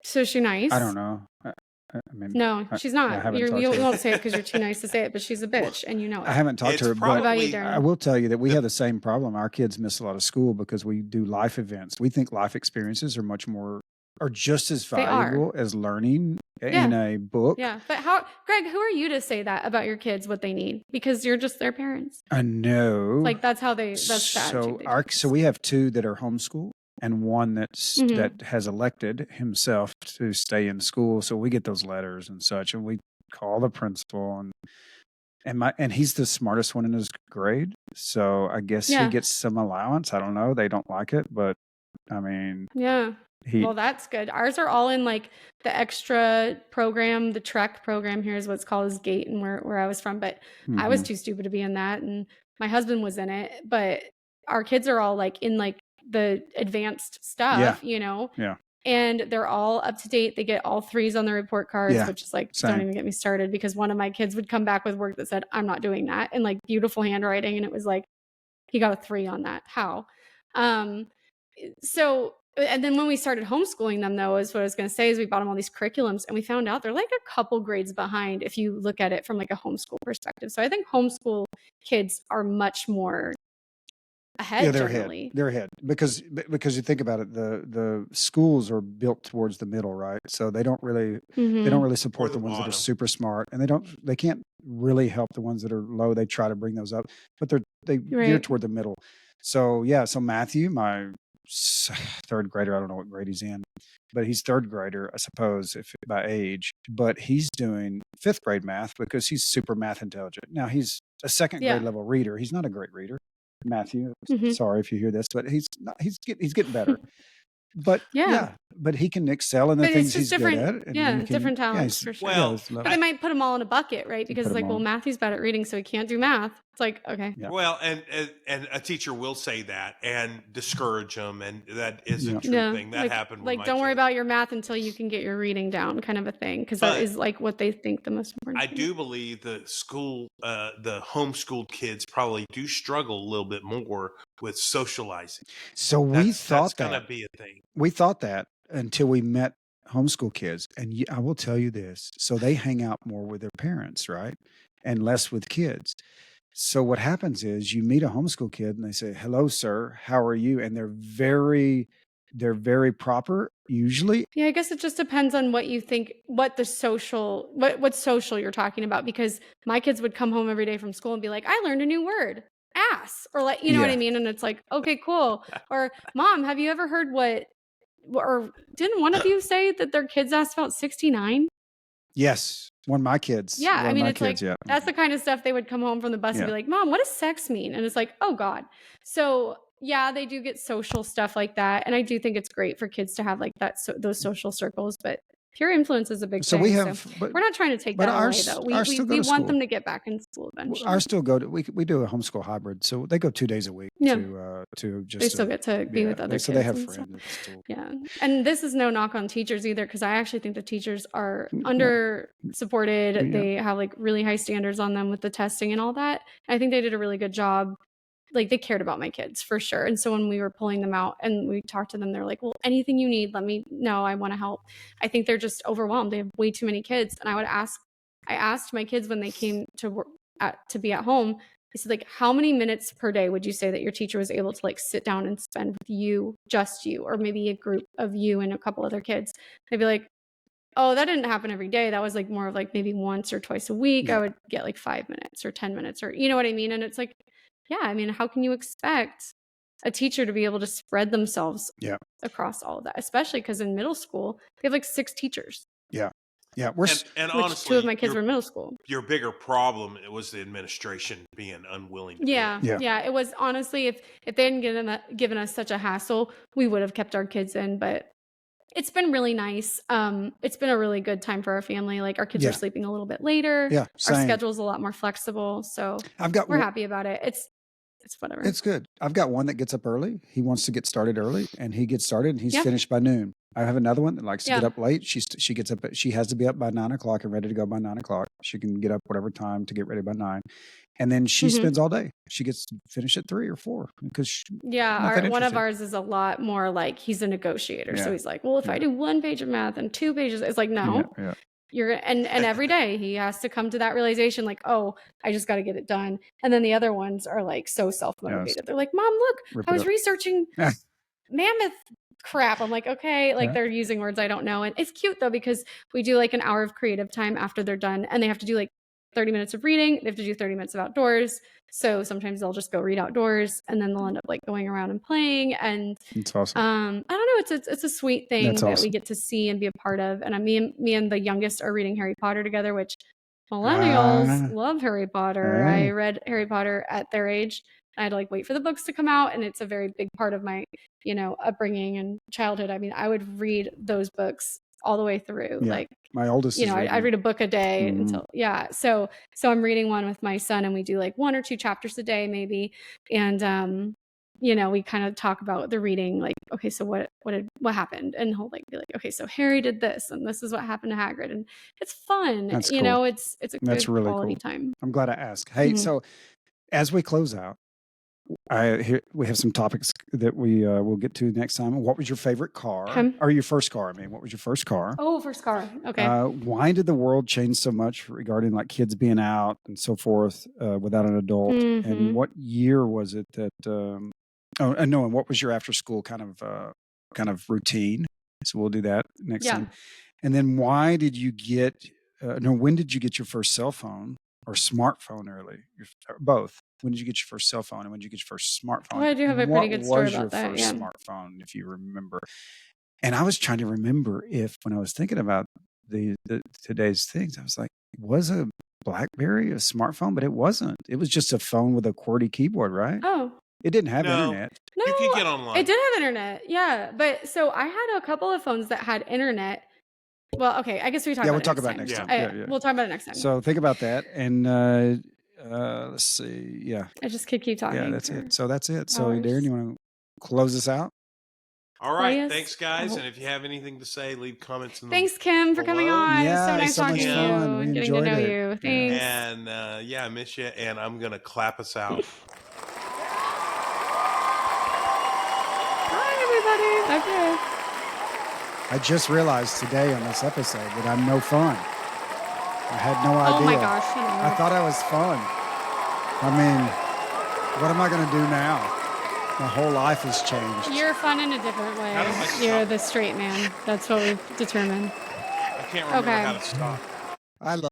So is she nice? I don't know. I mean, no, she's not. You won't say it because you're too nice to say it, but she's a bitch, and you know it. I haven't talked to her, but about you, Darren? I will tell you that we have the same problem. Our kids miss a lot of school because we do life events. We think life experiences are just as valuable as learning in a book. Yeah, but Greg, who are you to say that about your kids, what they need? Because you're just their parents. I know. That's how that's the So we have two that are homeschooled and one that has elected himself to stay in school. So we get those letters and such, and we call the principal and he's the smartest one in his grade. So I guess he gets some allowance. I don't know. They don't like it, but I mean, yeah. Well, that's good. Ours are all in the extra program, the Trek program here is what's called is GATE, and where I was from. But I was too stupid to be in that, and my husband was in it. But our kids are all in the advanced stuff, Yeah. And they're all up to date. They get all 3s on their report cards, which is don't even get me started because one of my kids would come back with work that said, I'm not doing that, and beautiful handwriting. And it was he got a 3 on that. How? So And then when we started homeschooling them, though, is what I was going to say, is we bought them all these curriculums, and we found out they're like a couple grades behind if you look at it from like a homeschool perspective. So I think homeschool kids are much more ahead generally. They're ahead because you think about it, the schools are built towards the middle, right? So they don't really support Or the the ones that are bottom. super smart, and they can't really help the ones that are low. They try to bring those up, but they gear Right. toward the middle. So yeah, so Matthew, my third grader, I don't know what grade he's in, but he's third grader, I suppose, if by age. But he's doing fifth grade math because he's super math intelligent. Now he's a second grade Yeah. level reader. He's not a great reader, Matthew. Mhm. Sorry if you hear this, but he's getting better. But Yeah. but he can excel in the But it's things just he's good different, at. And yeah, he can, different talents he's, for sure. Well, it's But they might put them all in a bucket, right? Because put it's 'em like, well, all. Matthew's bad at reading, so he can't do math. It's like, okay. Yeah. Well, and a teacher will say that and discourage them, and that is a Yeah. true Yeah. thing. That happened with Like, my don't worry kid. about your math until you can get your reading down, kind of a thing, because that But is like what they think the most important I thing. do believe the homeschooled kids probably do struggle a little bit more with socializing. So we That's thought going to that. be a thing. We thought that until we met homeschool kids. And I will tell you this. So they hang out more with their parents, right? And less with kids. So what happens is you meet a homeschool kid and they say, "Hello, sir. How are you?" And they're very proper usually. Yeah, I guess it just depends on what you think, what social you're talking about. Because my kids would come home every day from school and be like, "I learned a new word, ass," or like, you know what I Yeah. mean? And it's like, okay, cool. Or, "Mom, have you ever heard what?" Or didn't one of you say that their kids asked about 69? Yes. One of my kids. Yeah, One I of mean, my it's kids, like yeah. that's the kind of stuff they would come home from the bus and be Yeah. like, "Mom, what does sex mean?" And it's like, "Oh God." So yeah, they do get social stuff like that, and I do think it's great for kids to have like that, those social circles. But peer influence is a big So thing. we So have, but we're not trying to take but that away, ours though. ours still go We to want school. them to get back in school eventually. Ours still go to we do a homeschool hybrid, so they go 2 days a week Yeah. to They just still get to be with other so they kids have and stuff. friends at school. Yeah. And this is no knock on teachers either, because I actually think the teachers are Yeah. under supported. Yeah. They have like really high standards on them with the testing and all that. I think they did a really good job. Like, they cared about my kids for sure. And so when we were pulling them out and we talked to them, they're like, "Well, anything you need, let me know. I want to help." I think they're just overwhelmed. They have way too many kids. And I asked my kids when they came to work to be at home, I said, like, "How many minutes per day would you say that your teacher was able to like sit down and spend with you, just you, or maybe a group of you and a couple other kids?" They'd be like, "Oh, that didn't happen every day. That was like more of like maybe once or twice a week. Yeah. I would get like 5 minutes or 10 minutes, or you know what I mean?" And it's like, yeah, I mean, how can you expect a teacher to be able to spread themselves Yeah. across all of that, especially because in middle school we have like 6 teachers, Yeah. And which 2 honestly, of my kids were in middle school. your bigger problem was the administration being unwilling to do it. Yeah. It was honestly, if they hadn't given us such a hassle, we would have kept our kids in. But it's been really nice. It's been a really good time for our family. Like, our kids are sleeping a little bit later. Yeah. Our Same. schedule's a lot more flexible. So we're happy about it. It's whatever. It's good. I've got one that gets up early. He wants to get started early, and he gets started, and he's Yeah. finished by noon. I have another one that likes to get Yeah. up late. She gets up. She has to be up by 9 o'clock and ready to go by 9 o'clock. She can get up whatever time to get ready by 9, and then she Mhm. spends all day. She gets finished at 3 or 4 because Yeah, not that one of interested. ours is a lot more like, he's a negotiator. So Yeah. he's like, "Well, if I do 1 page of math and 2 pages," it's like, "No, Yeah. you're," and every day he has to come to that realization, like, "Oh, I just got to get it done." And then the other ones are like so self-motivated. They're like, "Mom, look, Rip I it was up." researching mammoth crap." I'm like, "Okay," like Yeah. they're using words I don't know. And it's cute though, because we do like an hour of creative time after they're done, and they have to do like 30 minutes of reading. They have to do 30 minutes of outdoors. So sometimes they'll just go read outdoors, and then they'll end up like going around and playing. And It's awesome. I don't know, it's a sweet thing That's that we awesome. get to see and be a part of. And me and the youngest are reading Harry Potter together, which millennials love Harry Potter. Hey. I read Harry Potter at their age. I had to like wait for the books to come out, and it's a very big part of my, upbringing and childhood. I mean, I would read those books all the way through. Yeah. Like, My oldest is I'd read a book a day until, So I'm reading one with my son, and we do like 1 or 2 chapters a day maybe. And, we kind of talk about the reading, like, okay, so what happened? And he'll like be like, okay, so Harry did this, and this is what happened to Hagrid. And it's fun. That's cool. It's a That's good really quality cool. time. I'm glad I asked. Hey, Mhm. so as we close out, we have some topics that we will get to next time. What was your favorite car? Or your first car? I mean, what was your first car? Oh, first car. Okay. Why did the world change so much regarding like kids being out and so forth without an adult? Mm-hmm. And what year was it that? And what was your after school kind of routine? So we'll do that next time. And then why did you get? When did you get your first cell phone or smartphone? Early, both. When did you get your first cell phone and when did you get your first smartphone? Oh, I do have a pretty good story about that. What was your first smartphone, if you remember? And I was trying to remember if, when I was thinking about the today's things, I was like, was a BlackBerry a smartphone? But it wasn't. It was just a phone with a QWERTY keyboard, right? Oh. It didn't have internet. No, you could get online. It did have internet. Yeah. But so I had a couple of phones that had internet. Well, okay. I guess we talk about it. We'll talk about it next time. Yeah. We'll talk about it next time. So think about that. And let's see. Yeah. I just could keep talking. Yeah, that's it. So that's it. So Darren, you want to close us out? All right. Thanks, guys. And if you have anything to say, leave comments. Thanks, Kim, for coming on. Yeah, so nice talking to you. We getting to know it. you. Thanks. And I miss you. And I'm going to clap us out. Bye, everybody. Okay. I just realized today on this episode that I'm no fun. I had no idea. Oh my gosh. I thought I was fun. I mean, what am I going to do now? My whole life has changed. You're fun in a different way. You're the straight man. That's what we've determined. I can't remember how to stop. I love